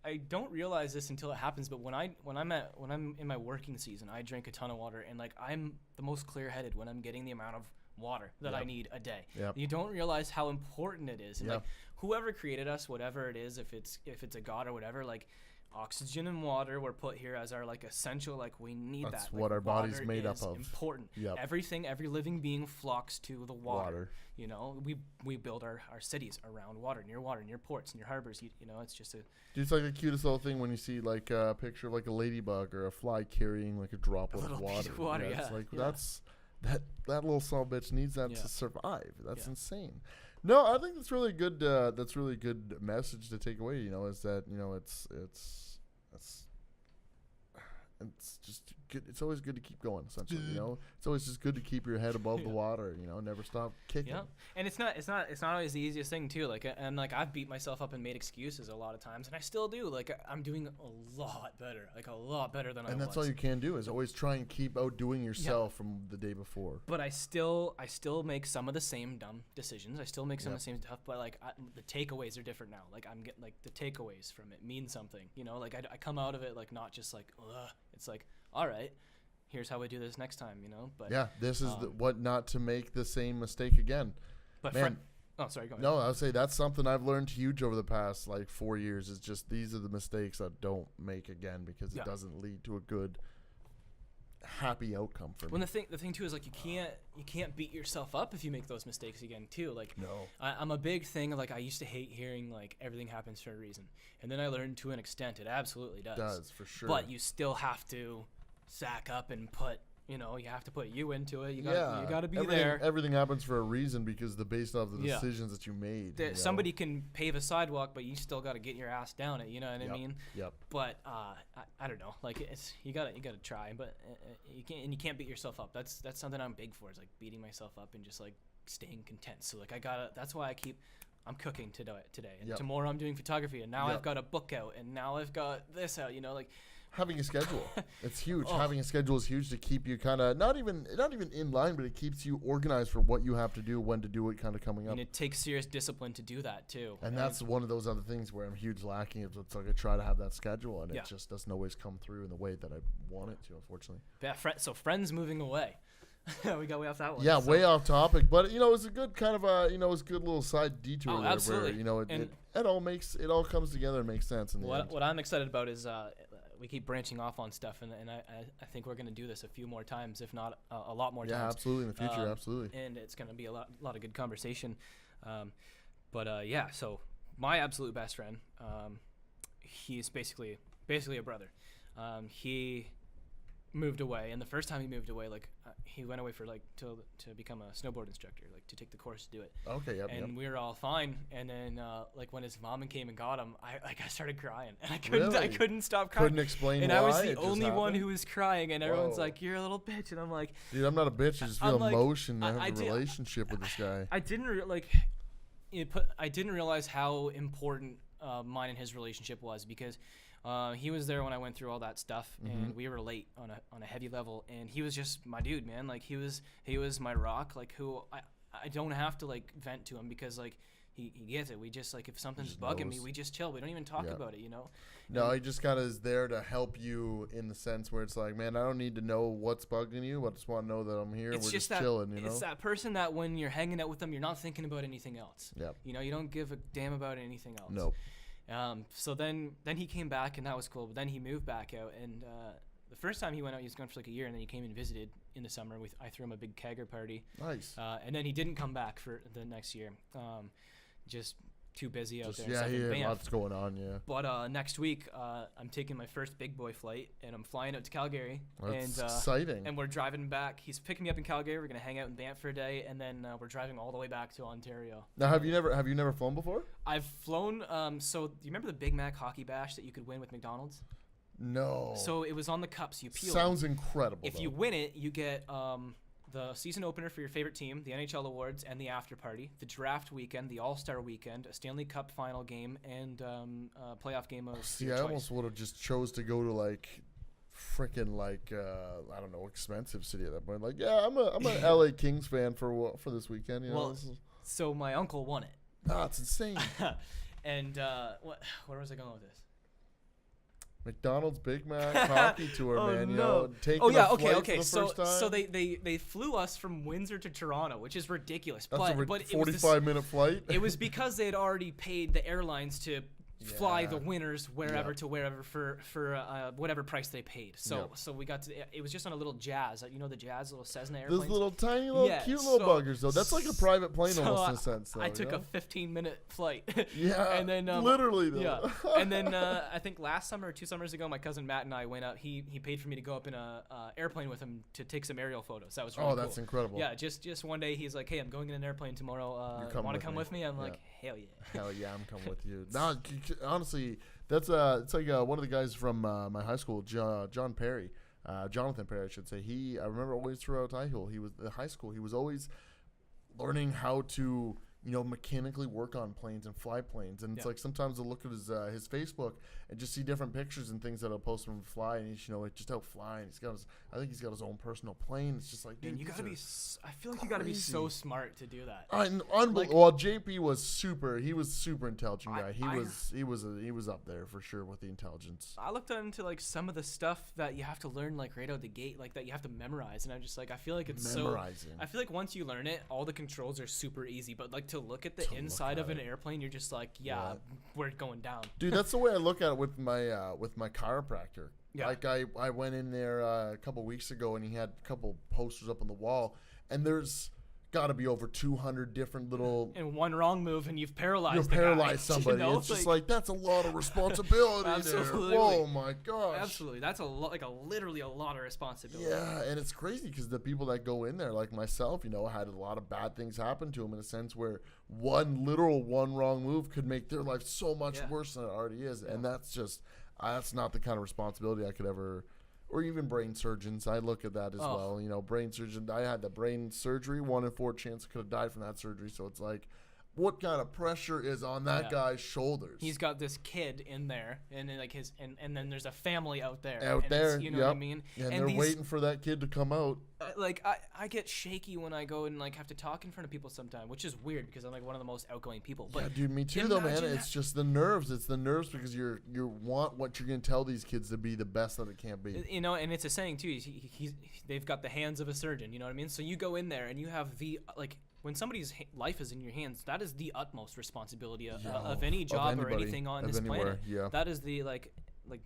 I don't realize this until it happens, but when I'm in my working season, I drink a ton of water, and like I'm the most clear-headed when I'm getting the amount of water that I need a day. You don't realize how important it is, and like whoever created us, whatever it is, if it's a god or whatever, like oxygen and water were put here as our like essential, like we need That's that. what our body's made up of. Important. Every living being flocks to the water. You know, we build our cities around water, near ports, near harbors. You know, it's just it's like the cutest little thing when you see like a picture of like a ladybug or a fly carrying like a droplet of water. It's like that's that little son of a bitch needs that to survive. That's insane. No, I think that's really good. That's really good message to take away. You know, is that, you know, it's just good. It's always good to keep going. Essentially, you know, it's always just good to keep your head above the water. You know, never stop kicking. Yeah, and it's not always the easiest thing too. Like, and like I've beat myself up and made excuses a lot of times, and I still do. Like, I'm doing a lot better. Like a lot better than I was. And that's all you can do, is always try and keep outdoing yourself from the day before. But I still make some of the same dumb decisions. I still make some of the same stuff. But like the takeaways are different now. Like I'm getting like the takeaways from it mean something. You know, like I come out of it like not just like ugh. It's like, all right, here's how we do this next time, you know. But yeah, this is what not to make the same mistake again. But man, oh, sorry, go ahead. No, I would say that's something I've learned huge over the past like 4 years. Is just these are the mistakes that don't make again, because it doesn't lead to a good, happy outcome for me. Well, the thing too is like you can't beat yourself up if you make those mistakes again too. Like no, I'm a big thing of like I used to hate hearing like everything happens for a reason, and then I learned to an extent it absolutely does. Does for sure. But you still have to sack up and put. You know, you have to put you into it. You got to be there. Everything happens for a reason, because based off the decisions that you made. Somebody can pave a sidewalk, but you still got to get your ass down it. You know what I mean? Yep. But I don't know. Like you got to try, but you can't beat yourself up. That's something I'm big for. Is like beating myself up and just like staying content. So like that's why I'm cooking today, and tomorrow I'm doing photography, and now I've got a book out, and now I've got this out. You know, like. Having a schedule, it's huge. Having a schedule is huge to keep you kind of not even in line, but it keeps you organized for what you have to do, when to do it, kind of coming up. And it takes serious discipline to do that too. And that's one of those other things where I'm huge lacking. It's like I try to have that schedule, and it just doesn't always come through in the way that I want it to, unfortunately. Yeah, so friends moving away. we got way off that one. Yeah, way off topic, but you know, it's a good kind of it's a good little side detour. Absolutely. Where, you know, it all comes together and makes sense in the end. What I'm excited about is we keep branching off on stuff, and I think we're going to do this a few more times, if not a lot more times. Yeah, absolutely, in the future, absolutely. And it's going to be a lot of good conversation. So my absolute best friend, he's basically a brother. He moved away, and the first time he moved away, like he went away for like to become a snowboard instructor, like to take the course to do it. Okay, yep. And we were all fine, and then like when his mom came and got him, I started crying, and I Really? couldn't stop crying. Couldn't explain and why. I was it the just only one happened? who was crying, and everyone's Whoa. like, "You're a little bitch," and I'm like, Dude, I'm not a bitch. I just feel I'm like, emotion. I have I a did- relationship with this guy. I didn't I didn't realize how important mine and his relationship was, because he was there when I went through all that stuff, and we were late on a heavy level, and he was just my dude, man. Like he was my rock, like who I don't have to like vent to him, because like he gets it. We just like, if something's just bugging me, knows. we just chill. We don't even talk Yeah. about it, you know. No, he just kind of is there to help you in the sense where it's like, man, I don't need to know what's bugging you. I just want to know that I'm here. It's We're just just that chilling, you know? it's that person that when you're hanging out with them, you're not thinking about anything else. Yep. You know, you don't give a damn about anything else. No. So then he came back, and that was cool. But then he moved back out, and the first time he went out, he was gone for like a year, and then he came and visited in the summer. I threw him a big kegger party. Nice. And then he didn't come back for the next year. Just too busy out there. and Yeah, stuff he in had Banff. lots going on, yeah. But next week, I'm taking my first big boy flight, and I'm flying out to Calgary. That's and exciting. and we're driving back. He's picking me up in Calgary. We're gonna hang out in Banff for a day, and then we're driving all the way back to Ontario. Now, have you never flown before? I've flown. So do you remember the Big Mac hockey bash that you could win with McDonald's? No. So it was on the cups. You peel. Sounds incredible. If though. you win it, you get the season opener for your favorite team, the NHL awards, and the after party, the draft weekend, the All-Star weekend, a Stanley Cup final game, and a playoff game of See, your I choice. almost would have just chose to go to like freaking like I don't know, expensive city at that point. Like, yeah, I'm a LA Kings fan for this weekend. You know, Well, This is- So my uncle won it. it's insane. And where was I going with this? McDonald's Big Mac hockey tour, Oh, man. You no. know, taking Oh yeah, a okay, flight okay. for the So first time. so they flew us from Windsor to Toronto, which is ridiculous. That's but a but it was 45-minute flight. It was because they had already paid the airlines to fly Yeah. the winners wherever Yeah. to wherever for whatever price they paid. So Yeah. so we got to. It was just on a little Jazz, you know, the Jazz little Cessna Those airplanes. little tiny little Yeah, cute little so- buggers though. That's like a private plane So almost in a sense. Though, I you took know? a 15-minute flight. Yeah, and then literally though. Yeah, and then I think last summer or 2 summers ago, my cousin Matt and I went up. He paid for me to go up in a airplane with him to take some aerial photos. That was really Oh, cool. that's incredible. Yeah, just one day he's like, "Hey, I'm going in an airplane tomorrow. You come Want to with come me." with me?" I'm Yeah. like, "Hell yeah!" Hell yeah, I'm coming with you. No, honestly, that's it's like one of the guys from my high school, John Perry, Jonathan Perry, I should say. I remember always throughout high school, he was always learning how to mechanically work on planes and fly planes. And it's Yeah. like sometimes I'll look at his Facebook and just see different pictures and things that I'll post from him fly, and he's like just out flying. I think he's got his own personal plane. It's just like, dude, Man, you these gotta are be. I feel like you gotta be so crazy. smart to do that. Well, JP was super. He was super intelligent guy. I- He was up there for sure with the intelligence. I looked into like some of the stuff that you have to learn like right out the gate, like that you have to memorize, and I'm just like, I feel like it's Memorizing. I feel like once you learn it, all the controls are super easy. But like to look at the To look inside of at an it. airplane, you're just like, yeah, we're going down. Dude, that's the way I look at it with my chiropractor. Yeah. Like I went in there a couple weeks ago and he had a couple posters up on the wall, and there's got to be over 200 different little. And one wrong move, and you've paralyzed. You the guy, paralyze somebody. You know? It's just like that's a lot of responsibility. Absolutely. There. Whoa, my gosh. Absolutely, that's literally a lot of responsibility. Yeah, and it's crazy because the people that go in there, like myself, had a lot of bad things happen to them in a sense where one wrong move could make their life so much Yeah. worse than it already is, and that's not the kind of responsibility I could ever. Or even brain surgeons, I look at that as Oh. well. Brain surgeon. I had the brain surgery. 1 in 4 chance I could have died from that surgery. So it's like, what kind of pressure is on that Yeah. guy's shoulders? He's got this kid in there, and then like and then there's a family out there. out and there. it's- you know what I mean? And they're these, waiting for that kid to come out. I get shaky when I go and like have to talk in front of people sometime, which is weird because I'm like one of the most outgoing people. But Yeah, dude, me too though, man. imagine It's just the nerves. It's the nerves because you want what you're gonna tell these kids to be the best that it can be. and it's a saying too. They've got the hands of a surgeon. You know what I mean? So you go in there and you have when somebody's life is in your hands, that is the utmost responsibility of any job or anybody, anything on of this anywhere, planet. yeah. That is the like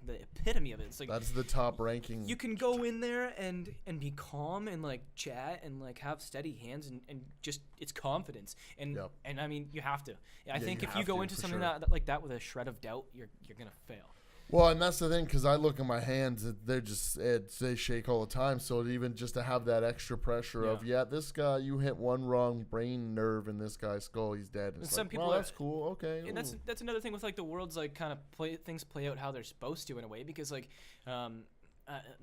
the epitome of it. It's like That's the top ranking. you can go in there and be calm and like chat and like have steady hands and just it's confidence and Yep. and I mean you have to. I think you if you have go to, into for something sure. that like that with a shred of doubt, you're gonna fail. Well, and that's the thing, because I look at my hands, they shake all the time. So even just to have that extra pressure of, this guy, you hit one wrong brain nerve in this guy's skull, he's dead. And some people, well, that's cool, okay. And that's another thing with like the world's like kind of things play out how they're supposed to in a way, because like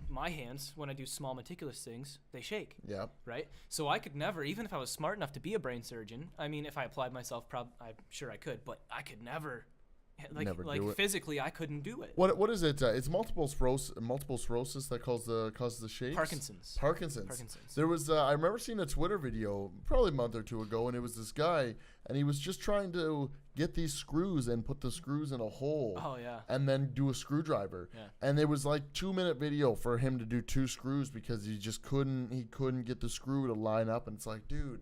my hands, when I do small meticulous things, they shake. Yeah. Right. So I could never, even if I was smart enough to be a brain surgeon. I mean, if I applied myself, I'm sure I could, but I could never. Never do it. Physically, I couldn't do it. What is it? It's multiple sclerosis that causes the shakes. Parkinson's. There was I remember seeing a Twitter video probably a month or two ago, and it was this guy, and he was just trying to get these screws and put the screws in a hole. Oh yeah. And then do a screwdriver. Yeah. And it was like 2-minute video for him to do 2 screws because he just couldn't get the screw to line up, and it's like, dude.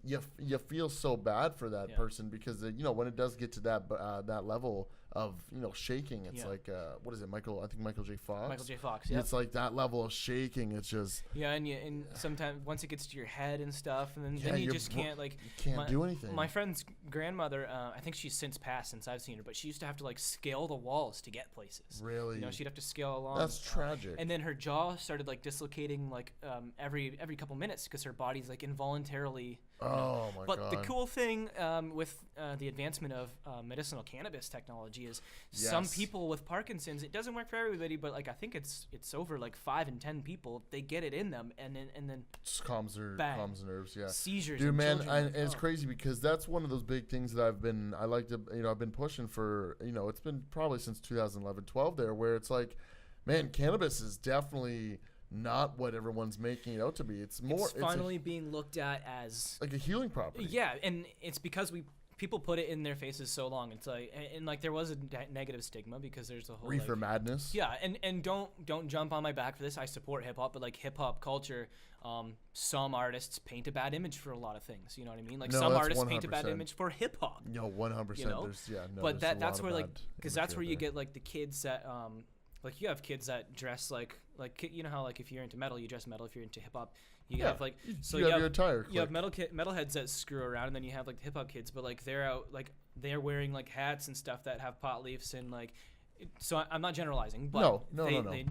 You feel so bad for that person because when it does get to that level of shaking, it's like what is it, Michael J. Fox. Michael J. Fox, yeah. It's like that level of shaking. It's just and sometimes once it gets to your head and stuff, and then you just can't do anything. My friend's grandmother, I think she's since passed since I've seen her, but she used to have to like scale the walls to get places. Really? She'd have to scale along. That's tragic. And then her jaw started like dislocating like every couple minutes because her body's like involuntarily. Oh my god! But the cool thing with the advancement of medicinal cannabis technology is some people with Parkinson's, it doesn't work for everybody, but like I think it's over like 5 in 10 people, they get it in them, and then just calms the nerves. Yeah, seizures. Dude, man, it's crazy because that's one of those big things that I've been pushing for. It's been probably since 2011, 12 there, where it's like, man, cannabis is definitely not what everyone's making it out to be. It's finally being looked at as like a healing property. Yeah, and it's because people put it in their faces so long. It's like and like there was a negative stigma because there's a whole reefer madness. Yeah, and don't jump on my back for this. I support hip hop, but like hip hop culture, some artists paint a bad image for a lot of things. You know what I mean? Like some artists 100%. Paint a bad image for hip hop. No, 100%. But that's where like because that's where you get like the kids that like you have kids that dress like how like if you're into metal you dress metal, if you're into hip hop you have like you have your attire. You have metalheads that screw around, and then you have like the hip hop kids, but like they're out like they're wearing like hats and stuff that have pot leaves and like. So I'm not generalizing, but no.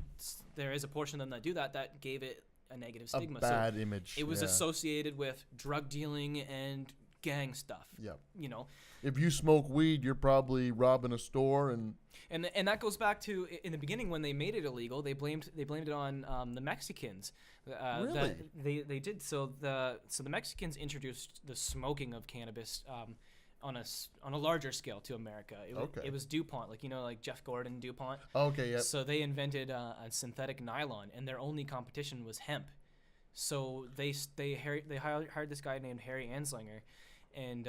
There is a portion of them that do that gave it a negative stigma, bad image. It was associated with drug dealing and gang stuff. Yeah. If you smoke weed, you're probably robbing a store and that goes back to in the beginning when they made it illegal. They blamed it on the Mexicans. Really? They did. So the Mexicans introduced the smoking of cannabis on a larger scale to America. It was DuPont, like Jeff Gordon DuPont. Okay, yeah. So they invented a synthetic nylon, and their only competition was hemp. So they hired this guy named Harry Anslinger. And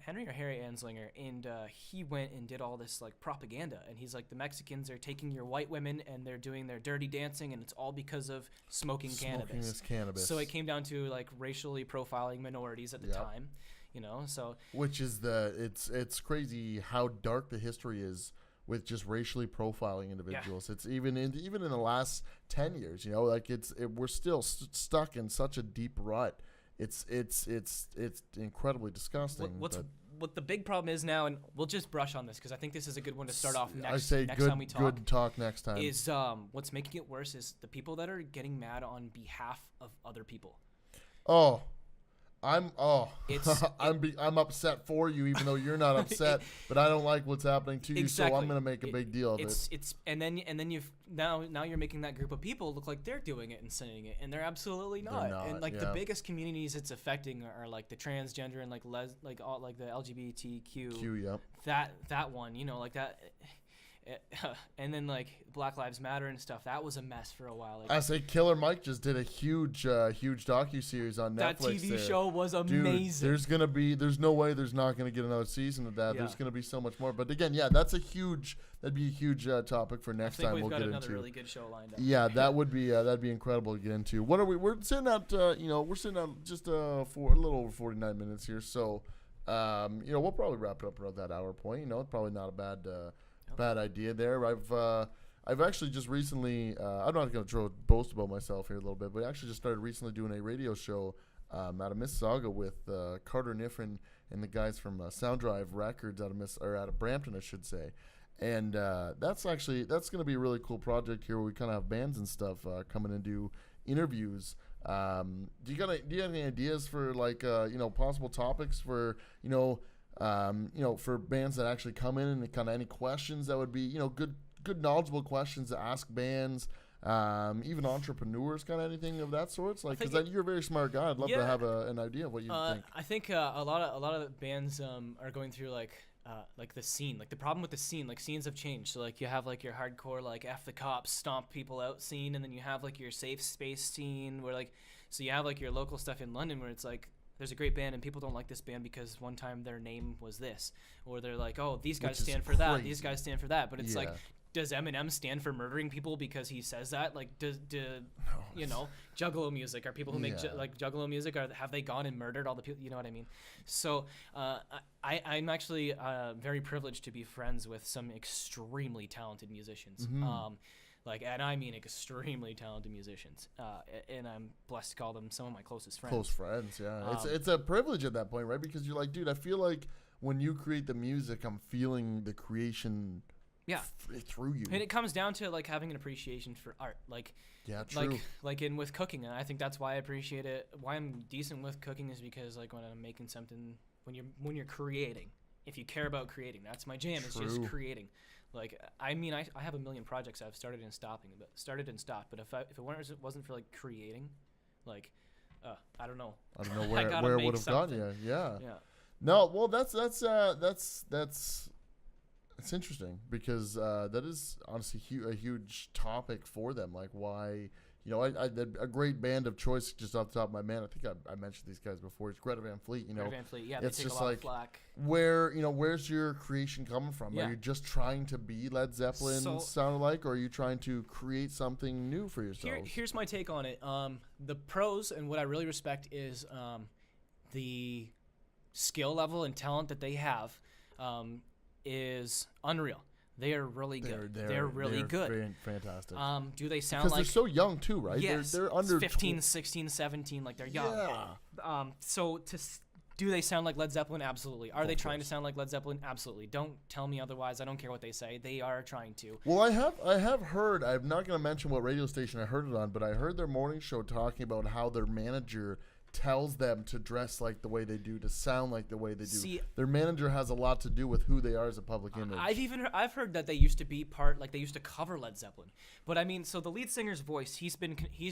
Henry or Harry Anslinger, and he went and did all this like propaganda, and he's like, the Mexicans are taking your white women and they're doing their dirty dancing, and it's all because of smoking this cannabis. So it came down to like racially profiling minorities at the time, So which is it's crazy how dark the history is with just racially profiling individuals. Yeah. It's even in the last 10 years, we're still stuck in such a deep rut. It's incredibly disgusting. What the big problem is now, and we'll just brush on this because I think this is a good one to start off next time we talk. Good talk next time. Is what's making it worse is the people that are getting mad on behalf of other people. Oh. I'm upset for you, even though you're not upset. But I don't like what's happening to you, so I'm gonna make a big deal of it. And then you've now you're making that group of people look like they're doing it and saying it, and they're absolutely not. And like the biggest communities it's affecting are like the transgender and like the LGBTQ. That one, like that. And then like Black Lives Matter and stuff, that was a mess for a while. I say Killer Mike just did a huge docuseries on Netflix. That TV show was amazing. Dude, there's no way there's not gonna get another season of that. Yeah. There's gonna be so much more. But again, that'd be a huge topic for next time. We've got another into. Really good show lined up. Yeah, that would be that'd be incredible to get into. What are we? We're sitting at just for a little over 49 minutes here. So we'll probably wrap it up around that hour point. It's probably not a bad idea there. I've actually just recently, I'm not going to boast about myself here a little bit, but I actually just started recently doing a radio show out of Mississauga with Carter Niffin and the guys from Sound Drive Records out of Brampton, I should say. And that's going to be a really cool project here where we kind of have bands and stuff coming and do interviews. Do you have any ideas for like possible topics for for bands that actually come in, and kind of any questions that would be good knowledgeable questions to ask bands, even entrepreneurs, kind of anything of that sort? Like, because you're a very smart guy, I'd love to have an idea of what you think. I think a lot of bands are going through like the scene, like the problem with the scene, like scenes have changed. So like you have like your hardcore like F the cops, stomp people out scene, and then you have like your safe space scene where like, so you have like your local stuff in London where it's like there's a great band and people don't like this band because one time their name was this, or they're like, oh, these guys stand for that, these guys stand for that, but it's like, does Eminem stand for murdering people because he says that? Like, Juggalo music, are people who make like Juggalo music, have they gone and murdered all the people? You know what I mean? So I'm actually very privileged to be friends with some extremely talented musicians. Mm-hmm. And I mean extremely talented musicians, and I'm blessed to call them some of my closest friends. Close friends, yeah. It's a privilege at that point, right? Because you're like, dude, I feel like when you create the music, I'm feeling the creation. Yeah, through you. And it comes down to like having an appreciation for art, like true. Like in with cooking, and I think that's why I appreciate it. Why I'm decent with cooking is because like when I'm making something, when you're creating, if you care about creating, that's my jam. It's just creating. Like I mean, I have a million projects I've started and stopped, but if it wasn't for like creating, like I don't know where it would have gone. Yeah. No, well that's it's interesting because that is honestly a huge topic for them. Like why, I a great band of choice just off the top of my mind. I think I mentioned these guys before. It's Greta Van Fleet. Greta Van Fleet, yeah, it's they take just a lot like of flack. Where's your creation coming from? Yeah. Are you just trying to be Led Zeppelin sound alike, or are you trying to create something new for yourself? Here's my take on it. The pros and what I really respect is the skill level and talent that they have. Is unreal. They are really good. They're really good. Fantastic. Do they sound because they're so young too, right? Yes. They're under 15, 16, 17, like they're young. Yeah. So do they sound like Led Zeppelin? Absolutely. Are they trying to sound like Led Zeppelin? Absolutely. Don't tell me otherwise. I don't care what they say. They are trying to. Well, I have heard, I'm not going to mention what radio station I heard it on, but I heard their morning show talking about how their manager tells them to dress like the way they do, to sound like the way they do. See, their manager has a lot to do with who they are as a public image. I've heard that they used to be they used to cover Led Zeppelin. But I mean, so the lead singer's voice, he's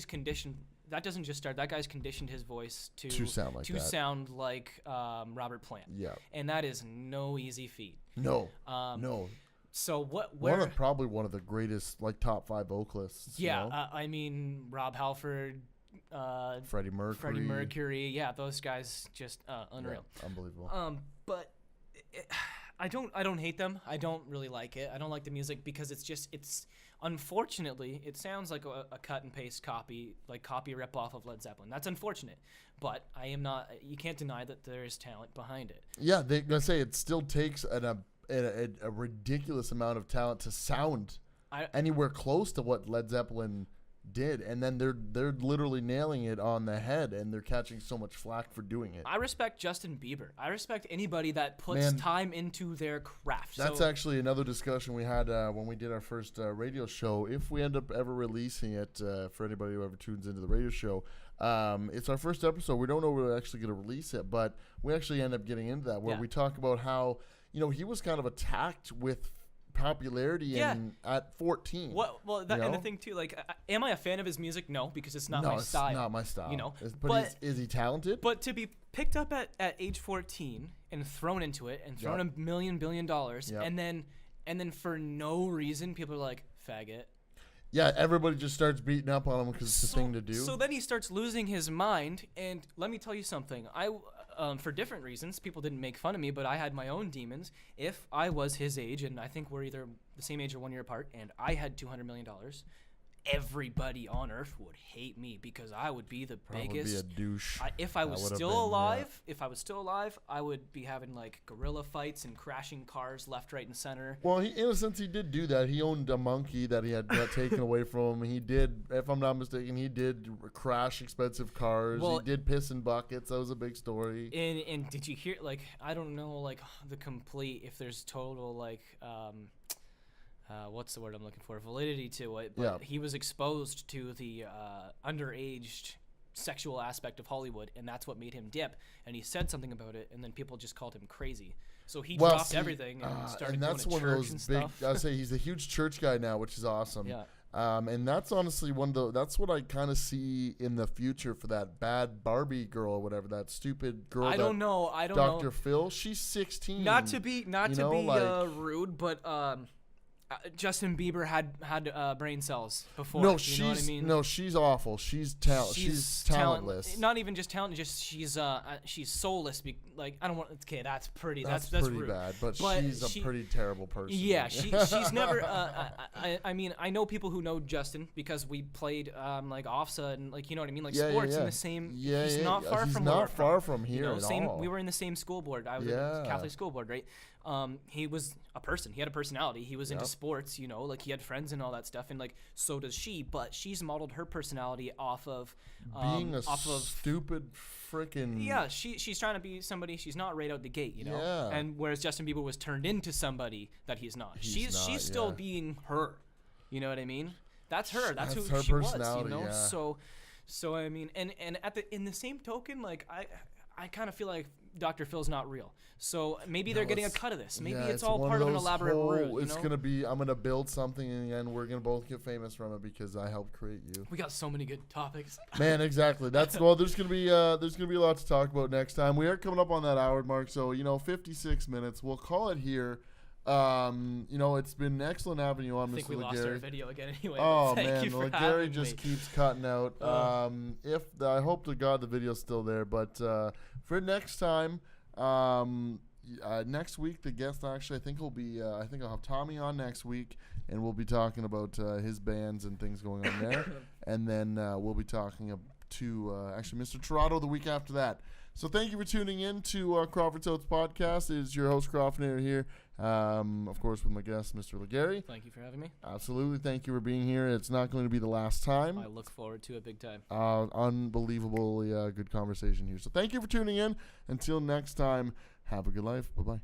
conditioned. That doesn't just start. That guy's conditioned his voice to sound like Robert Plant. Yeah. And that is no easy feat. No. So probably one of the greatest like top 5 vocalists. Yeah. I mean, Rob Halford. Freddie Mercury, yeah, those guys just unreal, unbelievable. But I don't hate them. I don't really like it. I don't like the music because it's unfortunately it sounds like a cut and paste copy rip off of Led Zeppelin. That's unfortunate, but I am not. You can't deny that there is talent behind it. Yeah, they're gonna say it still takes a ridiculous amount of talent to sound anywhere close to what Led Zeppelin did, and then they're literally nailing it on the head, and they're catching so much flack for doing it. I respect Justin Bieber. I respect anybody that puts time into their craft. That's actually another discussion we had when we did our first radio show. If we end up ever releasing it, for anybody who ever tunes into the radio show, it's our first episode. We don't know when we're actually going to release it, but we actually end up getting into that where we talk about how he was kind of attacked with popularity at 14. And the thing too, like, am I a fan of his music? No, because it's not my style. It's not my style. But is he talented? But to be picked up at age 14 and thrown into it and thrown $1 billion, and then for no reason people are like, faggot. Yeah, everybody just starts beating up on him because it's the thing to do. So then he starts losing his mind, and let me tell you something. For different reasons, people didn't make fun of me, but I had my own demons. If I was his age, and I think we're either the same age or 1 year apart, and I had $200 million, everybody on Earth would hate me because I would be the biggest. Be a douche. If I was still alive, I would be having like guerrilla fights and crashing cars left, right, and center. Well, in a sense, he did do that. He owned a monkey that he had got taken away from him. He did, if I'm not mistaken, he did crash expensive cars. He did piss in buckets. That was a big story. And did you hear, like, I don't know, like, the complete, if there's total, like, what's the word I'm looking for? Validity to it. But Yeah. he was exposed to the underage sexual aspect of Hollywood, and that's what made him dip. And he said something about it, and then people just called him crazy. So he dropped everything and started and that's going to one of church those and big. stuff. I say he's a huge church guy now, which is awesome. Yeah. And that's honestly that's what I kind of see in the future for that bad Barbie girl or whatever, that stupid girl. I don't know. Dr. Phil, she's 16. Not to be rude, but Justin Bieber had brain cells before. No, you know what I mean? No, she's awful. She's talentless. Not even just talent. Just she's soulless. Like I don't want. Okay, that's pretty. That's pretty rude. bad. But she's a pretty terrible person. Yeah, she's never. I mean, I know people who know Justin because we played like OFSA and like you know what I mean, like sports in the same. Yeah, he's not far he's from. not far from here at all. We were in the same school board. I was in the Catholic school board, right? He was a person. He had a personality. He was into sports, you know, like he had friends and all that stuff, and like so does she. But she's modeled her personality off of being stupid freaking. Yeah, she's trying to be somebody. She's not right out the gate, you know. Yeah. And whereas Justin Bieber was turned into somebody that he's not. She's still being her. You know what I mean? That's her. That's who her she was. personality, You know. yeah. So I mean, and in the same token, like I kind of feel like Dr. Phil's not real. So maybe they're getting a cut of this. Maybe it's all part of an elaborate ruse. It's gonna be. I'm gonna build something, and in the end, we're gonna both get famous from it because I helped create you. We got so many good topics. Man, exactly. There's gonna be a lot to talk about next time. We are coming up on that hour mark, so 56 minutes. We'll call it here. It's been excellent having you on, Mr. Legary. I think we lost our video again anyway. Oh thank man, you for Legary having just me. keeps cutting out. I hope to God the video's still there, but for next time, next week the guest actually I think I'll have Tommy on next week, and we'll be talking about his bands and things going on there, and then we'll be talking to actually Mr. Toronto the week after that. So thank you for tuning in to Crawford's Oats Podcast. It is your host, Crawfinator, here. Of course, with my guest, Mr. Legary. Thank you for having me. Absolutely. Thank you for being here. It's not going to be the last time. I look forward to it big time. Unbelievably good conversation here. So thank you for tuning in. Until next time, have a good life. Bye-bye.